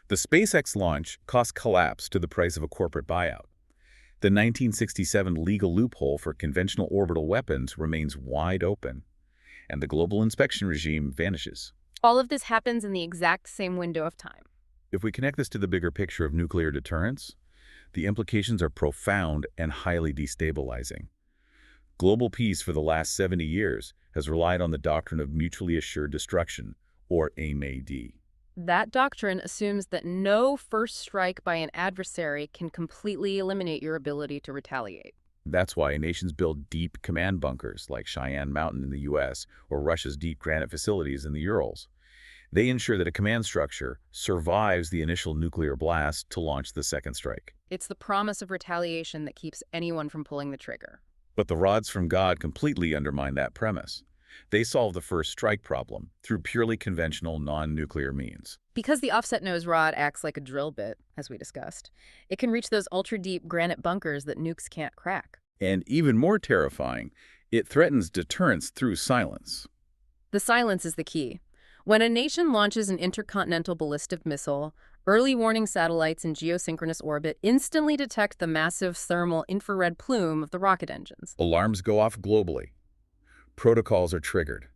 The SpaceX launch cost collapse to the price of a corporate buyout. The 1967 legal loophole for conventional orbital weapons remains wide open, and the global inspection regime vanishes. All of this happens in the exact same window of time. If we connect this to the bigger picture of nuclear deterrence, the implications are profound and highly destabilizing. Global peace for the last 70 years has relied on the doctrine of mutually assured destruction, or AIM-AD. That doctrine assumes that no first strike by an adversary can completely eliminate your ability to retaliate. That's why nations build deep command bunkers like Cheyenne Mountain in the U.S. or Russia's deep granite facilities in the Urals. They ensure that a command structure survives the initial nuclear blast to launch the second strike. It's the promise of retaliation that keeps anyone from pulling the trigger. But the rods from God completely undermine that premise. They solve the first strike problem through purely conventional non-nuclear means. Because the offset nose rod acts like a drill bit, as we discussed, it can reach those ultra-deep granite bunkers that nukes can't crack. And even more terrifying, it threatens deterrence through silence. The silence is the key. When a nation launches an intercontinental ballistic missile, early warning satellites in geosynchronous orbit instantly detect the massive thermal infrared plume of the rocket engines. Alarms go off globally. Protocols are triggered.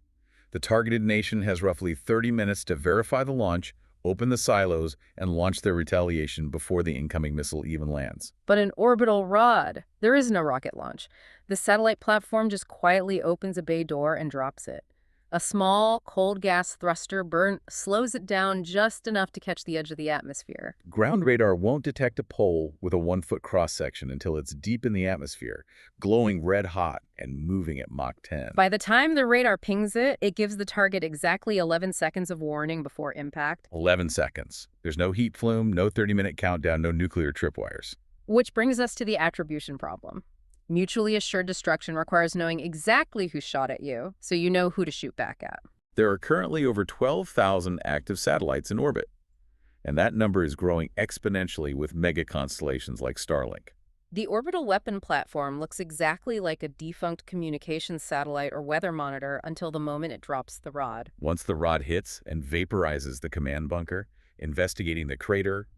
The targeted nation has roughly 30 minutes to verify the launch, open the silos, and launch their retaliation before the incoming missile even lands. But an orbital rod, there is no rocket launch. The satellite platform just quietly opens a bay door and drops it. A small, cold gas thruster burn slows it down just enough to catch the edge of the atmosphere. Ground radar won't detect a pole with a 1-foot cross-section until it's deep in the atmosphere, glowing red hot and moving at Mach 10. By the time the radar pings it, it gives the target exactly 11 seconds of warning before impact. 11 seconds. There's no heat flume, no 30-minute countdown, no nuclear tripwires. Which brings us to the attribution problem. Mutually assured destruction requires knowing exactly who shot at you, so you know who to shoot back at. There are currently over 12,000 active satellites in orbit, and that number is growing exponentially with mega constellations like Starlink. The orbital weapon platform looks exactly like a defunct communications satellite or weather monitor until the moment it drops the rod. Once the rod hits and vaporizes the command bunker, investigating the crater,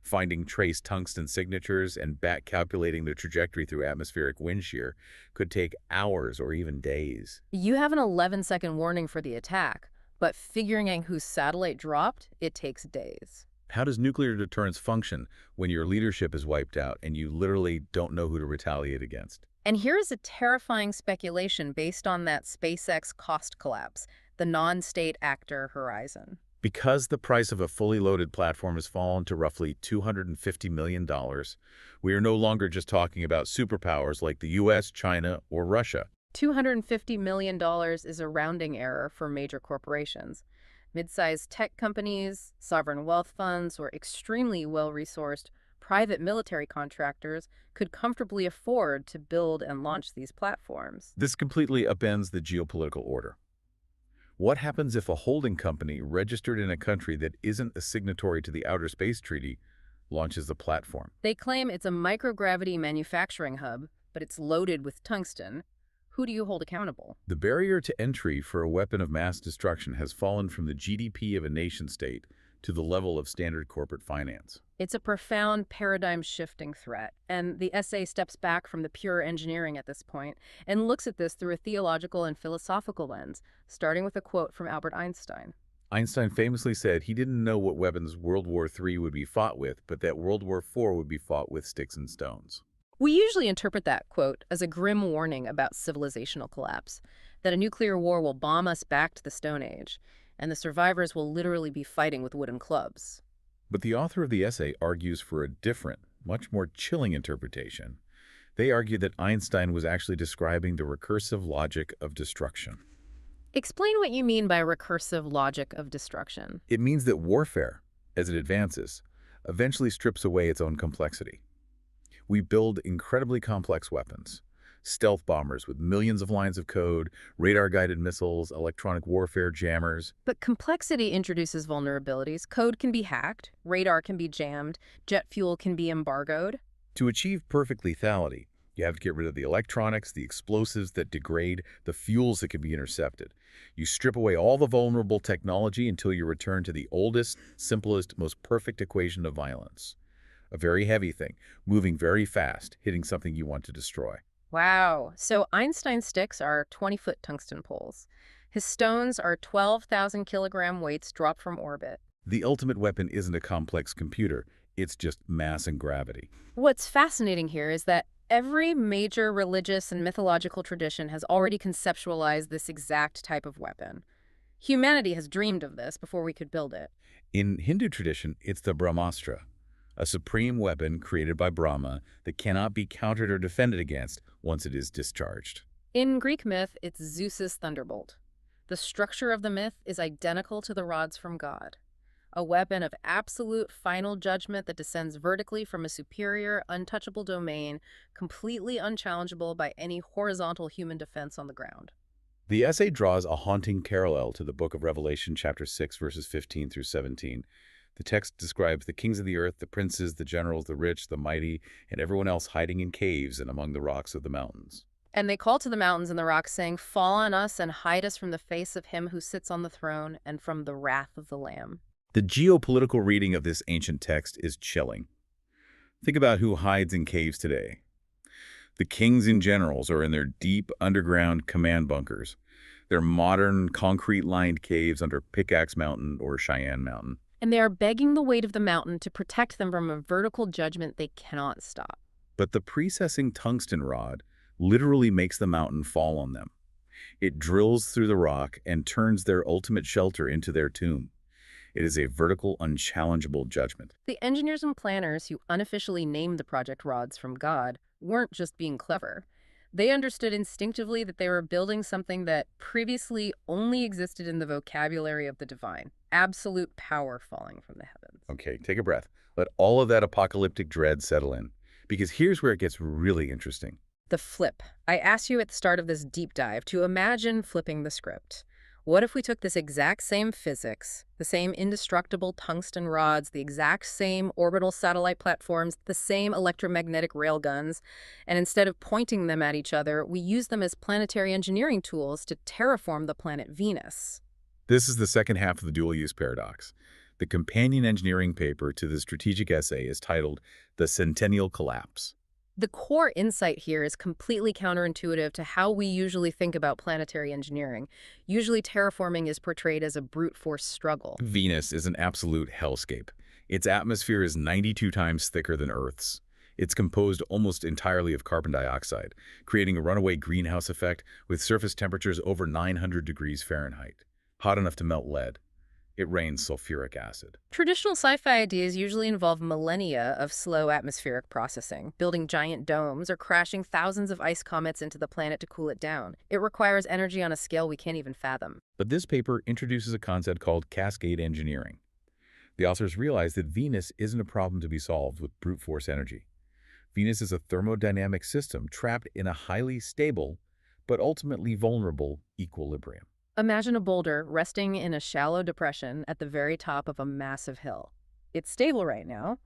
finding trace tungsten signatures, and back calculating the trajectory through atmospheric wind shear could take hours or even days. You have an 11-second warning for the attack, but figuring out whose satellite dropped, it takes days. How does nuclear deterrence function when your leadership is wiped out and you literally don't know who to retaliate against? And here is a terrifying speculation based on that SpaceX cost collapse, the non-state actor horizon. Because the price of a fully loaded platform has fallen to roughly $250 million, we are no longer just talking about superpowers like the US, China, or Russia. $250 million is a rounding error for major corporations. Mid-sized tech companies, sovereign wealth funds, or extremely well-resourced private military contractors could comfortably afford to build and launch these platforms. This completely upends the geopolitical order. What happens if a holding company registered in a country that isn't a signatory to the Outer Space Treaty launches the platform? They claim it's a microgravity manufacturing hub, but it's loaded with tungsten. Who do you hold accountable? The barrier to entry for a weapon of mass destruction has fallen from the GDP of a nation-state to the level of standard corporate finance. It's a profound paradigm-shifting threat, and the essay steps back from the pure engineering at this point and looks at this through a theological and philosophical lens, starting with a quote from Albert Einstein. Einstein famously said he didn't know what weapons World War III would be fought with, but that World War IV would be fought with sticks and stones. We usually interpret that quote as a grim warning about civilizational collapse, that a nuclear war will bomb us back to the Stone Age, and the survivors will literally be fighting with wooden clubs. But the author of the essay argues for a different, much more chilling interpretation. They argue that Einstein was actually describing the recursive logic of destruction. Explain what you mean by recursive logic of destruction. It means that warfare, as it advances, eventually strips away its own complexity. We build incredibly complex weapons, stealth bombers with millions of lines of code, radar-guided missiles, electronic warfare jammers. But complexity introduces vulnerabilities. Code can be hacked, radar can be jammed, jet fuel can be embargoed. To achieve perfect lethality, you have to get rid of the electronics, the explosives that degrade, the fuels that can be intercepted. You strip away all the vulnerable technology until you return to the oldest, simplest, most perfect equation of violence. A very heavy thing, moving very fast, hitting something you want to destroy. Wow. So Einstein's sticks are 20-foot tungsten poles. His stones are 12,000 kilogram weights dropped from orbit. The ultimate weapon isn't a complex computer, it's just mass and gravity. What's fascinating here is that every major religious and mythological tradition has already conceptualized this exact type of weapon. Humanity has dreamed of this before we could build it. In Hindu tradition, it's the Brahmastra, a supreme weapon created by Brahma that cannot be countered or defended against once it is discharged. In Greek myth, it's Zeus's thunderbolt. The structure of the myth is identical to the rods from God, a weapon of absolute final judgment that descends vertically from a superior, untouchable domain, completely unchallengeable by any horizontal human defense on the ground. The essay draws a haunting parallel to the book of Revelation, chapter 6, verses 15 through 17. The text describes the kings of the earth, the princes, the generals, the rich, the mighty, and everyone else hiding in caves and among the rocks of the mountains. And they call to the mountains and the rocks, saying, "Fall on us and hide us from the face of him who sits on the throne and from the wrath of the Lamb." The geopolitical reading of this ancient text is chilling. Think about who hides in caves today. The kings and generals are in their deep underground command bunkers. They're modern, concrete-lined caves under Pickaxe Mountain or Cheyenne Mountain. And they are begging the weight of the mountain to protect them from a vertical judgment they cannot stop. But the precessing tungsten rod literally makes the mountain fall on them. It drills through the rock and turns their ultimate shelter into their tomb. It is a vertical, unchallengeable judgment. The engineers and planners who unofficially named the project rods from God weren't just being clever. They understood instinctively that they were building something that previously only existed in the vocabulary of the divine. Absolute power falling from the heavens. Okay, take a breath. Let all of that apocalyptic dread settle in. Because here's where it gets really interesting. The flip. I asked you at the start of this deep dive to imagine flipping the script. What if we took this exact same physics, the same indestructible tungsten rods, the exact same orbital satellite platforms, the same electromagnetic railguns, and instead of pointing them at each other, we use them as planetary engineering tools to terraform the planet Venus? This is the second half of the dual-use paradox. The companion engineering paper to the strategic essay is titled The Centennial Collapse. The core insight here is completely counterintuitive to how we usually think about planetary engineering. Usually terraforming is portrayed as a brute force struggle. Venus is an absolute hellscape. Its atmosphere is 92 times thicker than Earth's. It's composed almost entirely of carbon dioxide, creating a runaway greenhouse effect with surface temperatures over 900 degrees Fahrenheit, hot enough to melt lead. It rains sulfuric acid. Traditional sci-fi ideas usually involve millennia of slow atmospheric processing, building giant domes or crashing thousands of ice comets into the planet to cool it down. It requires energy on a scale we can't even fathom. But this paper introduces a concept called cascade engineering. The authors realize that Venus isn't a problem to be solved with brute force energy. Venus is a thermodynamic system trapped in a highly stable, but ultimately vulnerable equilibrium. Imagine a boulder resting in a shallow depression at the very top of a massive hill. It's stable right now,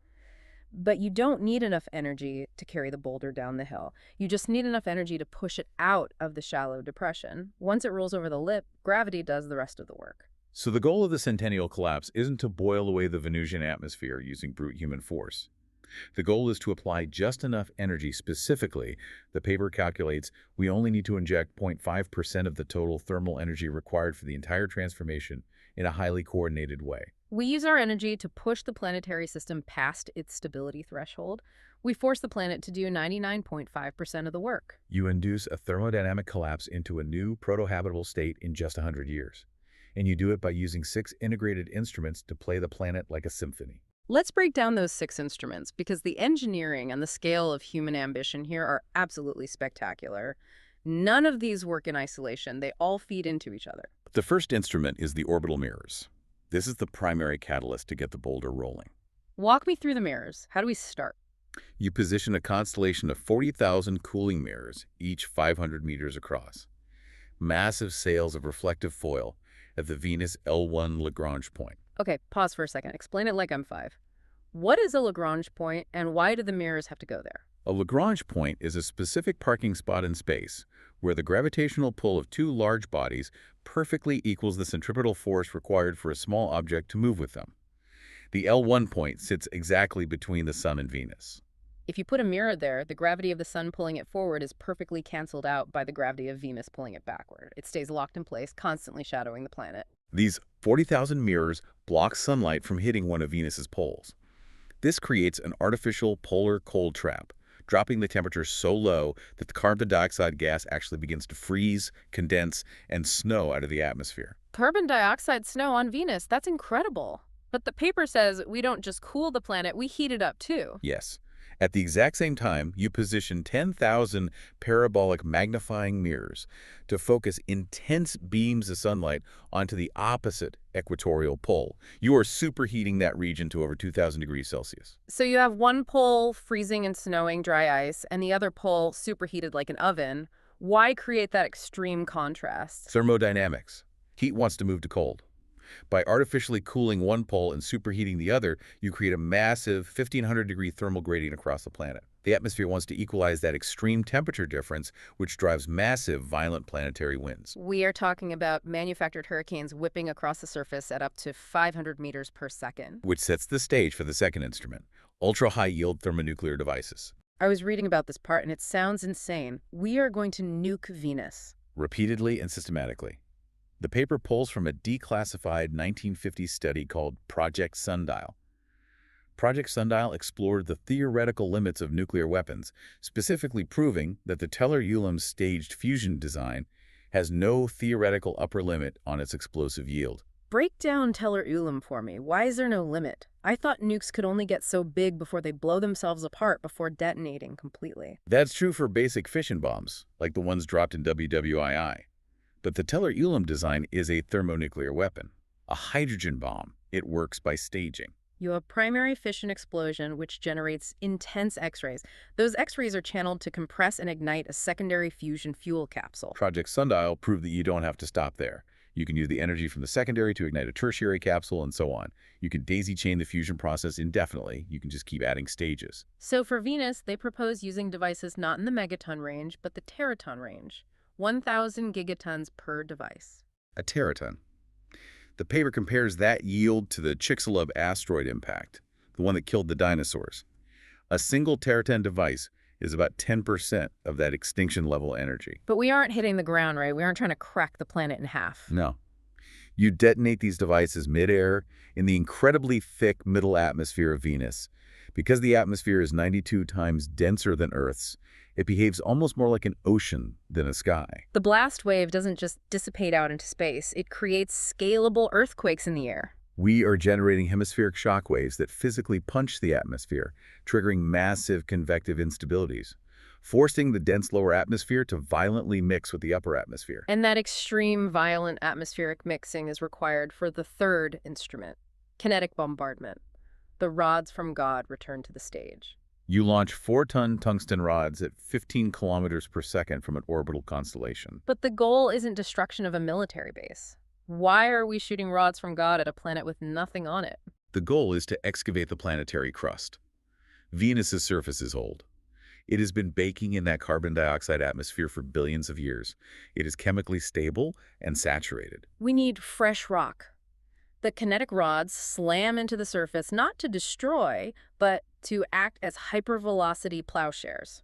but you don't need enough energy to carry the boulder down the hill. You just need enough energy to push it out of the shallow depression. Once it rolls over the lip, gravity does the rest of the work. So the goal of the centennial collapse isn't to boil away the Venusian atmosphere using brute human force. The goal is to apply just enough energy. Specifically, the paper calculates we only need to inject 0.5% of the total thermal energy required for the entire transformation in a highly coordinated way. We use our energy to push the planetary system past its stability threshold. We force the planet to do 99.5% of the work. You induce a thermodynamic collapse into a new proto-habitable state in just 100 years. And you do it by using 6 integrated instruments to play the planet like a symphony. Let's break down those 6 instruments, because the engineering and the scale of human ambition here are absolutely spectacular. None of these work in isolation. They all feed into each other. The first instrument is the orbital mirrors. This is the primary catalyst to get the boulder rolling. Walk me through the mirrors. How do we start? You position a constellation of 40,000 cooling mirrors, each 500 meters across. Massive sails of reflective foil at the Venus L1 Lagrange point. Okay, pause for a second. Explain it like I'm 5. What is a Lagrange point, and why do the mirrors have to go there? A Lagrange point is a specific parking spot in space where the gravitational pull of 2 large bodies perfectly equals the centripetal force required for a small object to move with them. The L1 point sits exactly between the Sun and Venus. If you put a mirror there, the gravity of the Sun pulling it forward is perfectly canceled out by the gravity of Venus pulling it backward. It stays locked in place, constantly shadowing the planet. These 40,000 mirrors block sunlight from hitting one of Venus's poles. This creates an artificial polar cold trap, dropping the temperature so low that the carbon dioxide gas actually begins to freeze, condense, and snow out of the atmosphere. Carbon dioxide snow on Venus, that's incredible. But the paper says we don't just cool the planet, we heat it up too. Yes. At the exact same time, you position 10,000 parabolic magnifying mirrors to focus intense beams of sunlight onto the opposite equatorial pole. You are superheating that region to over 2,000 degrees Celsius. So you have one pole freezing and snowing, dry ice, and the other pole superheated like an oven. Why create that extreme contrast? Thermodynamics. Heat wants to move to cold. By artificially cooling one pole and superheating the other, you create a massive 1,500-degree thermal gradient across the planet. The atmosphere wants to equalize that extreme temperature difference, which drives massive, violent planetary winds. We are talking about manufactured hurricanes whipping across the surface at up to 500 meters per second. Which sets the stage for the second instrument, ultra-high-yield thermonuclear devices. I was reading about this part, and it sounds insane. We are going to nuke Venus. Repeatedly and systematically. The paper pulls from a declassified 1950s study called Project Sundial. Project Sundial explored the theoretical limits of nuclear weapons, specifically proving that the Teller-Ulam staged fusion design has no theoretical upper limit on its explosive yield. Break down Teller-Ulam for me. Why is there no limit? I thought nukes could only get so big before they blow themselves apart before detonating completely. That's true for basic fission bombs, like the ones dropped in WWII. But the Teller-Ulam design is a thermonuclear weapon, a hydrogen bomb. It works by staging. You have primary fission explosion, which generates intense X-rays. Those X-rays are channeled to compress and ignite a secondary fusion fuel capsule. Project Sundial proved that you don't have to stop there. You can use the energy from the secondary to ignite a tertiary capsule and so on. You can daisy-chain the fusion process indefinitely. You can just keep adding stages. So for Venus, they propose using devices not in the megaton range, but the teraton range. 1,000 gigatons per device. A teraton. The paper compares that yield to the Chicxulub asteroid impact, the one that killed the dinosaurs. A single teraton device is about 10% of that extinction-level energy. But we aren't hitting the ground, right? We aren't trying to crack the planet in half. No. You detonate these devices midair in the incredibly thick middle atmosphere of Venus. Because the atmosphere is 92 times denser than Earth's, it behaves almost more like an ocean than a sky. The blast wave doesn't just dissipate out into space. It creates scalable earthquakes in the air. We are generating hemispheric shock waves that physically punch the atmosphere, triggering massive convective instabilities, forcing the dense lower atmosphere to violently mix with the upper atmosphere. And that extreme violent atmospheric mixing is required for the third instrument, kinetic bombardment. The rods from God return to the stage. You launch 4-ton tungsten rods at 15 kilometers per second from an orbital constellation. But the goal isn't destruction of a military base. Why are we shooting rods from God at a planet with nothing on it? The goal is to excavate the planetary crust. Venus's surface is old. It has been baking in that carbon dioxide atmosphere for billions of years. It is chemically stable and saturated. We need fresh rock. The kinetic rods slam into the surface not to destroy, but to act as hypervelocity plowshares.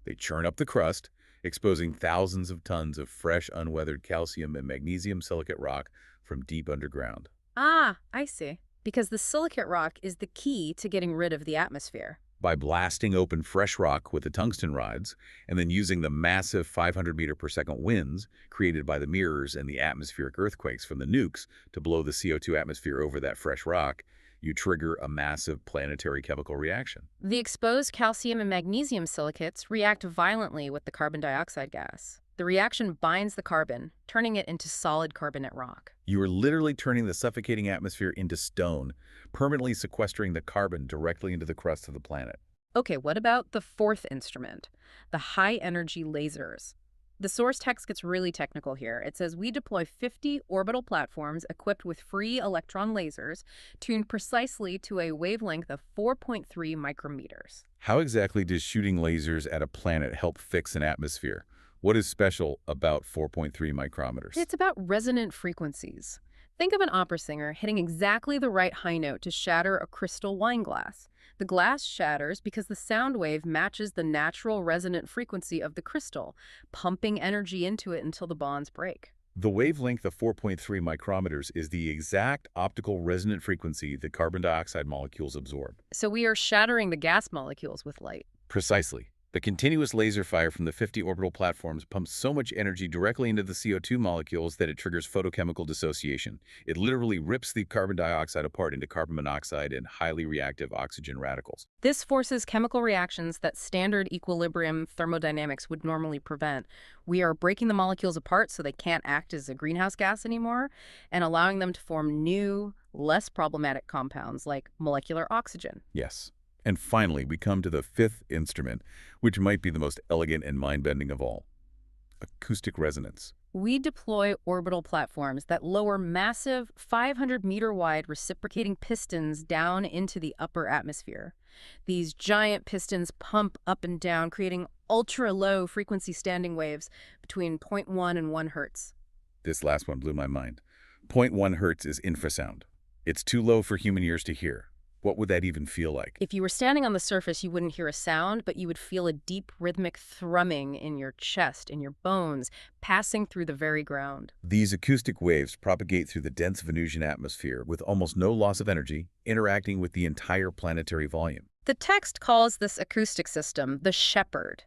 They churn up the crust, exposing thousands of tons of fresh, unweathered calcium and magnesium silicate rock from deep underground. Ah, I see. because the silicate rock is the key to getting rid of the atmosphere. By blasting open fresh rock with the tungsten rods and then using the massive 500 meter per second winds created by the mirrors and the atmospheric earthquakes from the nukes to blow the CO2 atmosphere over that fresh rock, you trigger a massive planetary chemical reaction. The exposed calcium and magnesium silicates react violently with the carbon dioxide gas. The reaction binds the carbon, turning it into solid carbonate rock. You are literally turning the suffocating atmosphere into stone, permanently sequestering the carbon directly into the crust of the planet. Okay, what about the fourth instrument, the high-energy lasers? The source text gets really technical here. It says we deploy 50 orbital platforms equipped with free electron lasers tuned precisely to a wavelength of 4.3 micrometers. How exactly does shooting lasers at a planet help fix an atmosphere? What is special about 4.3 micrometers? It's about resonant frequencies. Think of an opera singer hitting exactly the right high note to shatter a crystal wine glass. The glass shatters because the sound wave matches the natural resonant frequency of the crystal, pumping energy into it until the bonds break. The wavelength of 4.3 micrometers is the exact optical resonant frequency that carbon dioxide molecules absorb. So we are shattering the gas molecules with light. Precisely. The continuous laser fire from the 50 orbital platforms pumps so much energy directly into the CO2 molecules that it triggers photochemical dissociation. It literally rips the carbon dioxide apart into carbon monoxide and highly reactive oxygen radicals. This forces chemical reactions that standard equilibrium thermodynamics would normally prevent. We are breaking the molecules apart so they can't act as a greenhouse gas anymore and allowing them to form new, less problematic compounds like molecular oxygen. Yes. And finally, we come to the fifth instrument, which might be the most elegant and mind-bending of all: acoustic resonance. We deploy orbital platforms that lower massive 500-meter-wide reciprocating pistons down into the upper atmosphere. These giant pistons pump up and down, creating ultra-low frequency standing waves between 0.1 and 1 hertz. This last one blew my mind. 0.1 hertz is infrasound. It's too low for human ears to hear. What would that even feel like? If you were standing on the surface, you wouldn't hear a sound, but you would feel a deep rhythmic thrumming in your chest, in your bones, passing through the very ground. These acoustic waves propagate through the dense Venusian atmosphere with almost no loss of energy, interacting with the entire planetary volume. The text calls this acoustic system the shepherd.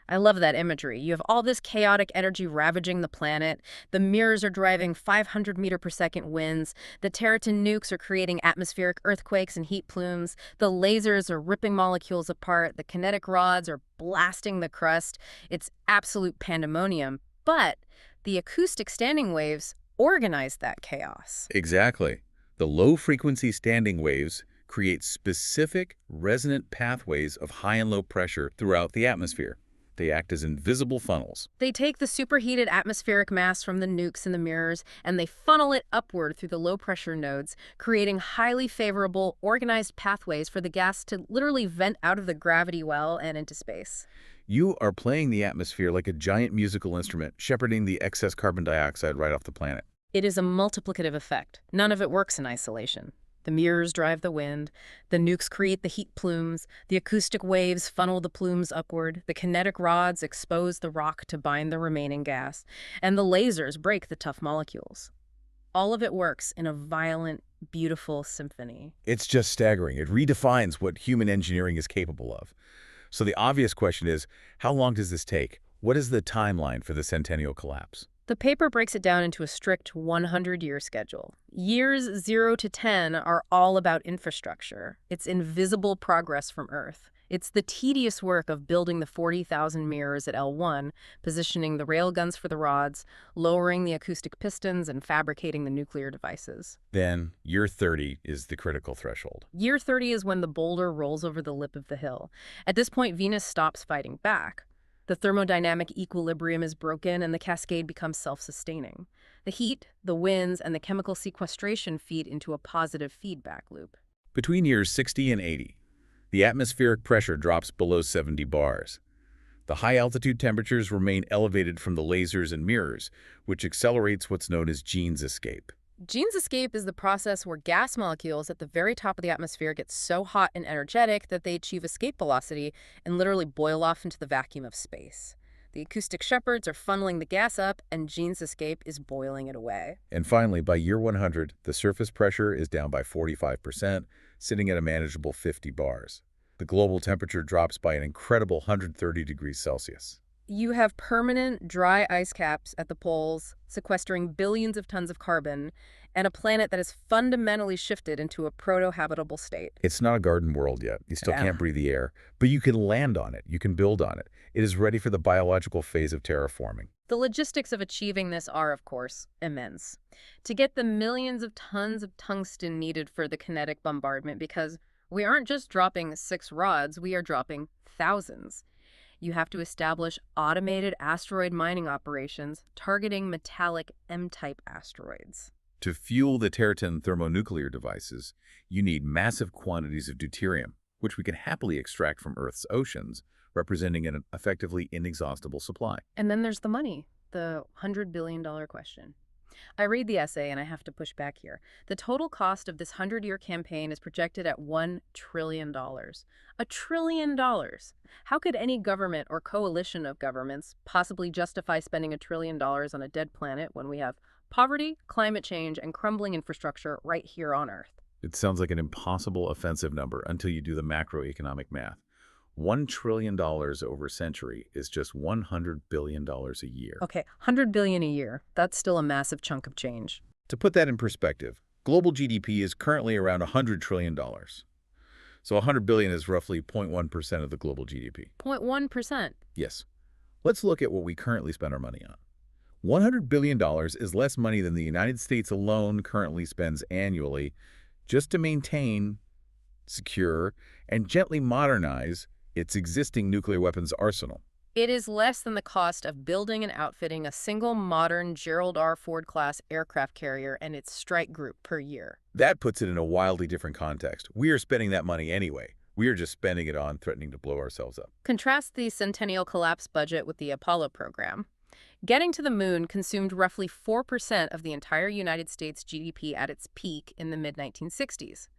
I love that imagery. You have all this chaotic energy ravaging the planet. The mirrors are driving 500 meter per second winds. The Territon nukes are creating atmospheric earthquakes and heat plumes. The lasers are ripping molecules apart. The kinetic rods are blasting the crust. It's absolute pandemonium. But the acoustic standing waves organize that chaos. Exactly. The low-frequency standing waves create specific resonant pathways of high and low pressure throughout the atmosphere. They act as invisible funnels. They take the superheated atmospheric mass from the nukes and the mirrors, and they funnel it upward through the low-pressure nodes, creating highly favorable, organized pathways for the gas to literally vent out of the gravity well and into space. You are playing the atmosphere like a giant musical instrument, shepherding the excess carbon dioxide right off the planet. It is a multiplicative effect. None of it works in isolation. The mirrors drive the wind, the nukes create the heat plumes, the acoustic waves funnel the plumes upward, the kinetic rods expose the rock to bind the remaining gas, and the lasers break the tough molecules. All of it works in a violent, beautiful symphony. It's just staggering. It redefines what human engineering is capable of. So the obvious question is, how long does this take? What is the timeline for the centennial collapse? The paper breaks it down into a strict 100-year schedule. Years 0 to 10 are all about infrastructure. It's invisible progress from Earth. It's the tedious work of building the 40,000 mirrors at L1, positioning the railguns for the rods, lowering the acoustic pistons, and fabricating the nuclear devices. Then, year 30 is the critical threshold. Year 30 is when the boulder rolls over the lip of the hill. At this point, Venus stops fighting back. The thermodynamic equilibrium is broken and the cascade becomes self-sustaining. The heat, the winds, and the chemical sequestration feed into a positive feedback loop. Between years 60 and 80, the atmospheric pressure drops below 70 bars. The high-altitude temperatures remain elevated from the lasers and mirrors, which accelerates what's known as Jeans escape. Jeans escape is the process where gas molecules at the very top of the atmosphere get so hot and energetic that they achieve escape velocity and literally boil off into the vacuum of space. The acoustic shepherds are funneling the gas up, and Gene's escape is boiling it away. And finally, by year 100, the surface pressure is down by 45%, sitting at a manageable 50 bars. The global temperature drops by an incredible 130 degrees Celsius. You have permanent, dry ice caps at the poles, sequestering billions of tons of carbon, and a planet that has fundamentally shifted into a proto-habitable state. It's not a garden world yet. You still can't breathe the air, but you can land on it. You can build on it. It is ready for the biological phase of terraforming. The logistics of achieving this are, of course, immense. To get the millions of tons of tungsten needed for the kinetic bombardment, because we aren't just dropping 6 rods, we are dropping thousands. You have to establish automated asteroid mining operations targeting metallic M-type asteroids. To fuel the Teraton thermonuclear devices, you need massive quantities of deuterium, which we can happily extract from Earth's oceans, representing an effectively inexhaustible supply. And then there's the money, the $100 billion question. I read the essay and I have to push back here. The total cost of this 100-year campaign is projected at $1 trillion. $1 trillion. How could any government or coalition of governments possibly justify spending $1 trillion on a dead planet when we have poverty, climate change, and crumbling infrastructure right here on Earth? It sounds like an impossible offensive number until you do the macroeconomic math. $1 trillion over a century is just $100 billion a year. Okay, $100 billion a year. That's still a massive chunk of change. To put that in perspective, global GDP is currently around $100 trillion. So $100 billion is roughly 0.1% of the global GDP. 0.1%. Yes. Let's look at what we currently spend our money on. $100 billion is less money than the United States alone currently spends annually just to maintain, secure, and gently modernize its existing nuclear weapons arsenal. It is less than the cost of building and outfitting a single modern Gerald R. Ford-class aircraft carrier and its strike group per year. That puts it in a wildly different context. We are spending that money anyway. We are just spending it on threatening to blow ourselves up. Contrast the Centennial Collapse budget with the Apollo program. Getting to the moon consumed roughly 4% of the entire United States GDP at its peak in the mid-1960s.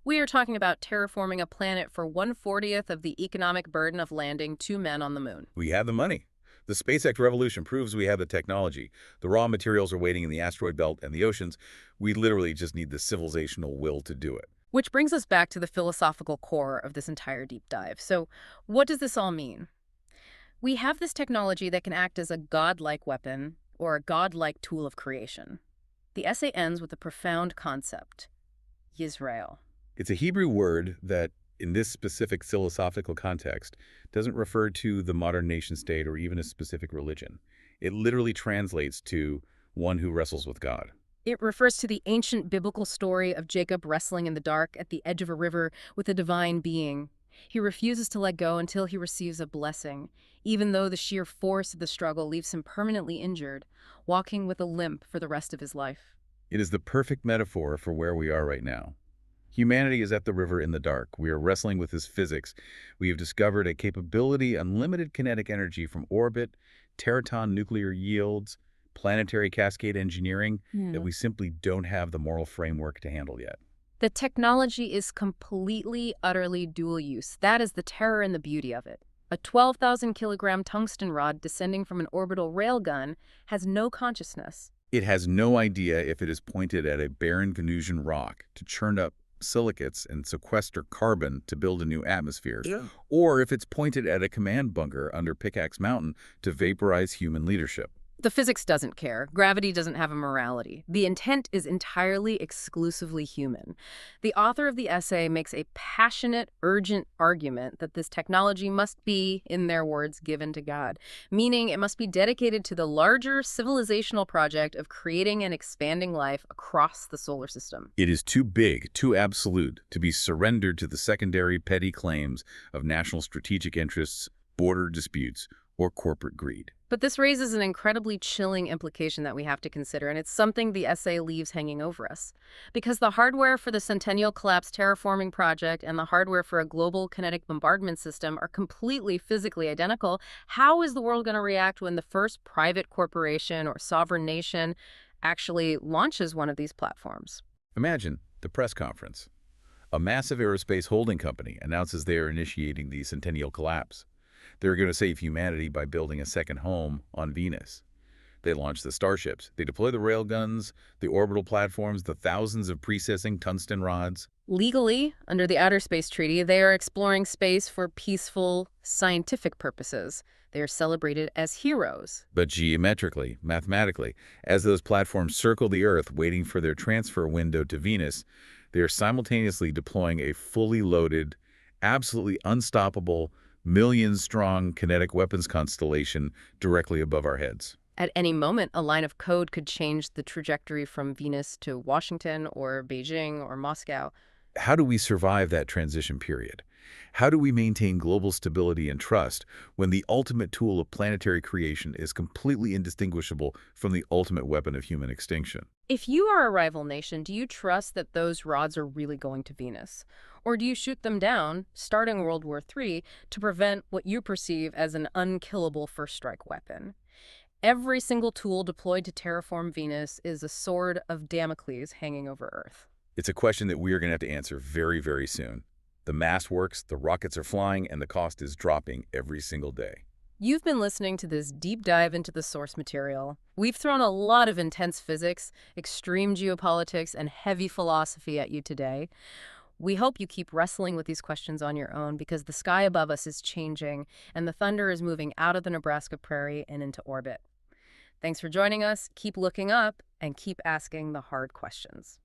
We are talking about terraforming a planet for 1/40th of the economic burden of landing 2 men on the moon. We have the money. The SpaceX revolution proves we have the technology. The raw materials are waiting in the asteroid belt and the oceans. We literally just need the civilizational will to do it. Which brings us back to the philosophical core of this entire deep dive. So, what does this all mean? We have this technology that can act as a godlike weapon or a godlike tool of creation. The essay ends with a profound concept: Yisrael. It's a Hebrew word that, in this specific philosophical context, doesn't refer to the modern nation-state or even a specific religion. It literally translates to one who wrestles with God. It refers to the ancient biblical story of Jacob wrestling in the dark at the edge of a river with a divine being. He refuses to let go until he receives a blessing, even though the sheer force of the struggle leaves him permanently injured, walking with a limp for the rest of his life. It is the perfect metaphor for where we are right now. Humanity is at the river in the dark. We are wrestling with this physics. We have discovered a capability, unlimited kinetic energy from orbit, teraton nuclear yields, planetary cascade engineering that we simply don't have the moral framework to handle yet. The technology is completely, utterly dual use. That is the terror and the beauty of it. A 12,000-kilogram tungsten rod descending from an orbital railgun has no consciousness. It has no idea if it is pointed at a barren Venusian rock to churn up silicates and sequester carbon to build a new atmosphere, or if it's pointed at a command bunker under Pickaxe Mountain to vaporize human leadership. The physics doesn't care. Gravity doesn't have a morality. The intent is entirely, exclusively human. The author of the essay makes a passionate, urgent argument that this technology must be, in their words, given to God, meaning it must be dedicated to the larger civilizational project of creating and expanding life across the solar system. It is too big, too absolute, to be surrendered to the secondary petty claims of national strategic interests, border disputes, or corporate greed. But this raises an incredibly chilling implication that we have to consider, and it's something the essay leaves hanging over us. Because the hardware for the Centennial Collapse terraforming project and the hardware for a global kinetic bombardment system are completely physically identical, how is the world going to react when the first private corporation or sovereign nation actually launches one of these platforms? Imagine the press conference. A massive aerospace holding company announces they are initiating the Centennial Collapse. They're going to save humanity by building a second home on Venus. They launch the starships. They deploy the railguns, the orbital platforms, the thousands of precessing tungsten rods. Legally, under the Outer Space Treaty, they are exploring space for peaceful, scientific purposes. They are celebrated as heroes. But geometrically, mathematically, as those platforms circle the Earth waiting for their transfer window to Venus, they are simultaneously deploying a fully loaded, absolutely unstoppable, million-strong kinetic weapons constellation directly above our heads. At any moment, a line of code could change the trajectory from Venus to Washington or Beijing or Moscow. How do we survive that transition period? How do we maintain global stability and trust when the ultimate tool of planetary creation is completely indistinguishable from the ultimate weapon of human extinction? If you are a rival nation, do you trust that those rods are really going to Venus? Or do you shoot them down, starting World War III, to prevent what you perceive as an unkillable first-strike weapon? Every single tool deployed to terraform Venus is a sword of Damocles hanging over Earth. It's a question that we are going to have to answer very, very soon. The math works, the rockets are flying, and the cost is dropping every single day. You've been listening to this deep dive into the source material. We've thrown a lot of intense physics, extreme geopolitics, and heavy philosophy at you today. We hope you keep wrestling with these questions on your own because the sky above us is changing and the thunder is moving out of the Nebraska prairie and into orbit. Thanks for joining us. Keep looking up and keep asking the hard questions.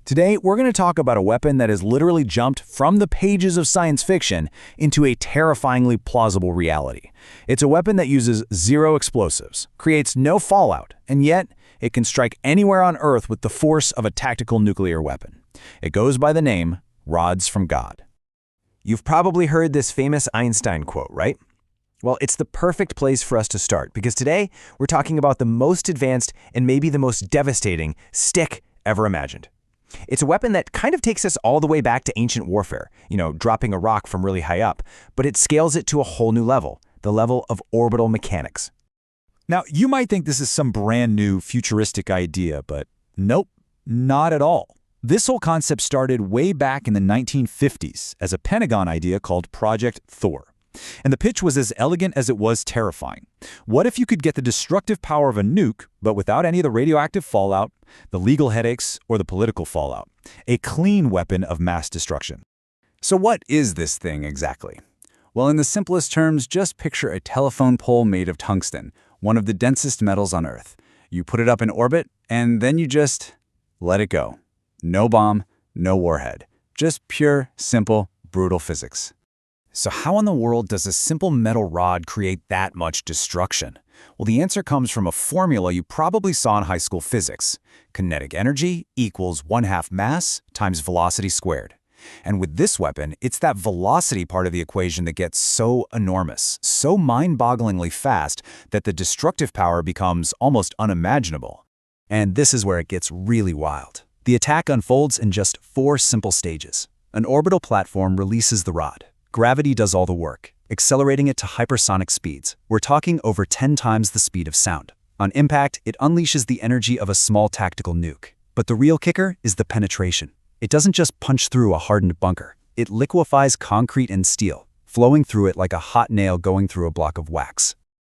Today, we're going to talk about a weapon that has literally jumped from the pages of science fiction into a terrifyingly plausible reality. It's a weapon that uses zero explosives, creates no fallout, and yet it can strike anywhere on Earth with the force of a tactical nuclear weapon. It goes by the name rods from God. You've probably heard this famous Einstein quote, right? Well, it's the perfect place for us to start because today we're talking about the most advanced and maybe the most devastating stick ever imagined. It's a weapon that kind of takes us all the way back to ancient warfare, dropping a rock from really high up, but it scales it to a whole new level, the level of orbital mechanics. Now, you might think this is some brand new futuristic idea, but nope, not at all. This whole concept started way back in the 1950s as a Pentagon idea called Project Thor. And the pitch was as elegant as it was terrifying. What if you could get the destructive power of a nuke, but without any of the radioactive fallout, the legal headaches, or the political fallout? A clean weapon of mass destruction. So what is this thing exactly? Well, in the simplest terms, just picture a telephone pole made of tungsten, one of the densest metals on Earth. You put it up in orbit, and then you just let it go. No bomb, no warhead. Just pure, simple, brutal physics. So how in the world does a simple metal rod create that much destruction? Well, the answer comes from a formula you probably saw in high school physics. Kinetic energy equals 1/2 mass times velocity squared. And with this weapon, it's that velocity part of the equation that gets so enormous, so mind-bogglingly fast that the destructive power becomes almost unimaginable. And this is where it gets really wild. The attack unfolds in just 4 simple stages. An orbital platform releases the rod. Gravity does all the work, accelerating it to hypersonic speeds. We're talking over 10 times the speed of sound. On impact, it unleashes the energy of a small tactical nuke. But the real kicker is the penetration. It doesn't just punch through a hardened bunker. It liquefies concrete and steel, flowing through it like a hot nail going through a block of wax.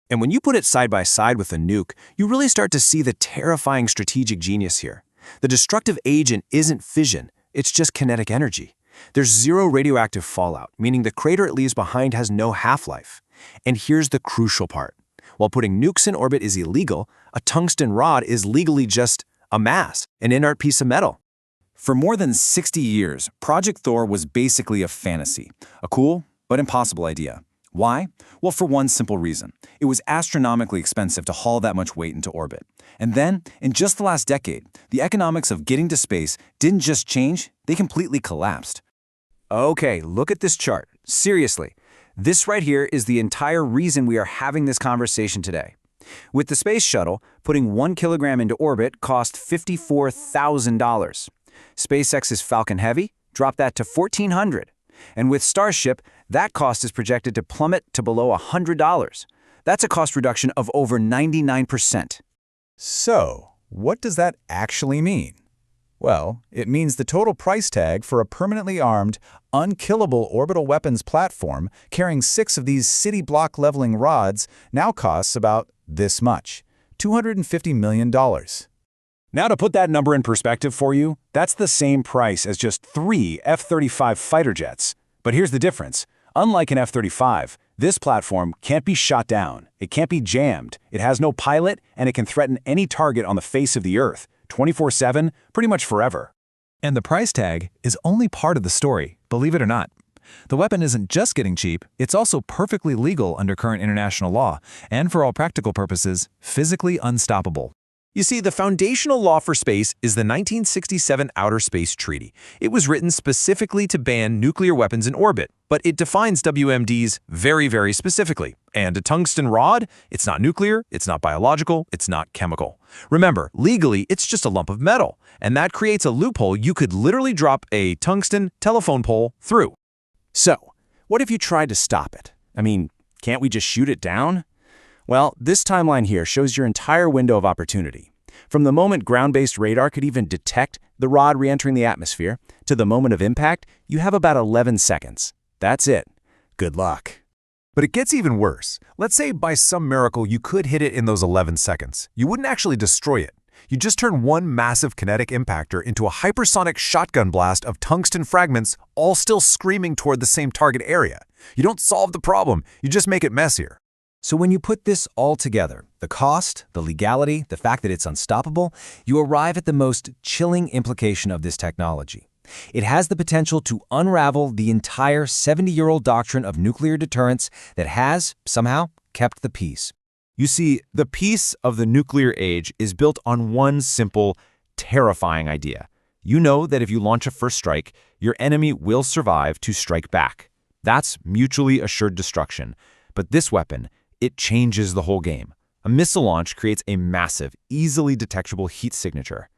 And when you put it side by side with a nuke, you really start to see the terrifying strategic genius here. The destructive agent isn't fission, it's just kinetic energy. There's zero radioactive fallout, meaning the crater it leaves behind has no half-life. And here's the crucial part. While putting nukes in orbit is illegal, a tungsten rod is legally just a mass, an inert piece of metal. For more than 60 years, Project Thor was basically a fantasy, a cool but impossible idea. Why? Well, for one simple reason. It was astronomically expensive to haul that much weight into orbit. And then, in just the last decade, the economics of getting to space didn't just change, they completely collapsed. Okay, look at this chart. Seriously, this right here is the entire reason we are having this conversation today. With the space shuttle, putting 1 kilogram into orbit cost $54,000. SpaceX's Falcon Heavy dropped that to $1,400. And with Starship, that cost is projected to plummet to below $100. That's a cost reduction of over 99%. So, what does that actually mean? Well, it means the total price tag for a permanently armed, unkillable orbital weapons platform carrying 6 of these city block leveling rods now costs about this much, $250 million. Now to put that number in perspective for you, that's the same price as just 3 F-35 fighter jets. But here's the difference. Unlike an F-35, this platform can't be shot down, it can't be jammed, it has no pilot, and it can threaten any target on the face of the Earth, 24/7, pretty much forever. And the price tag is only part of the story, believe it or not. The weapon isn't just getting cheap, it's also perfectly legal under current international law, and for all practical purposes, physically unstoppable. You see, the foundational law for space is the 1967 Outer Space Treaty. It was written specifically to ban nuclear weapons in orbit, but it defines WMDs very, very specifically. And a tungsten rod? It's not nuclear, it's not biological, it's not chemical. Remember, legally, it's just a lump of metal, and that creates a loophole you could literally drop a tungsten telephone pole through. So, what if you tried to stop it? I mean, can't we just shoot it down? Well, this timeline here shows your entire window of opportunity. From the moment ground-based radar could even detect the rod re-entering the atmosphere to the moment of impact, you have about 11 seconds. That's it. Good luck. But it gets even worse. Let's say by some miracle you could hit it in those 11 seconds. You wouldn't actually destroy it. You'd just turn one massive kinetic impactor into a hypersonic shotgun blast of tungsten fragments, all still screaming toward the same target area. You don't solve the problem, you just make it messier. So when you put this all together, the cost, the legality, the fact that it's unstoppable, you arrive at the most chilling implication of this technology. It has the potential to unravel the entire 70-year-old doctrine of nuclear deterrence that has, somehow, kept the peace. You see, the peace of the nuclear age is built on one simple, terrifying idea. You know that if you launch a first strike, your enemy will survive to strike back. That's mutually assured destruction. But this weapon, it changes the whole game. A missile launch creates a massive, easily detectable heat signature.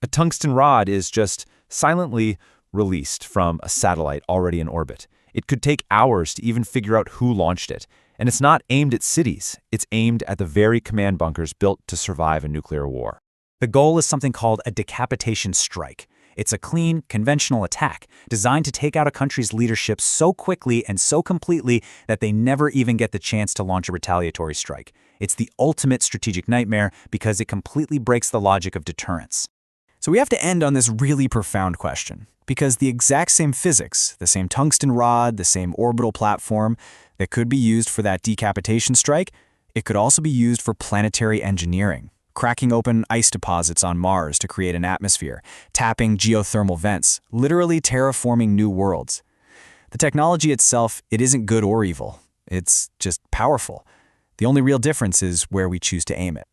A tungsten rod is just silently released from a satellite already in orbit. It could take hours to even figure out who launched it. And it's not aimed at cities. It's aimed at the very command bunkers built to survive a nuclear war. The goal is something called a decapitation strike. It's a clean, conventional attack designed to take out a country's leadership so quickly and so completely that they never even get the chance to launch a retaliatory strike. It's the ultimate strategic nightmare because it completely breaks the logic of deterrence. So we have to end on this really profound question, because the exact same physics, the same tungsten rod, the same orbital platform that could be used for that decapitation strike, it could also be used for planetary engineering. Cracking open ice deposits on Mars to create an atmosphere, tapping geothermal vents, literally terraforming new worlds. The technology itself, it isn't good or evil. It's just powerful. The only real difference is where we choose to aim it.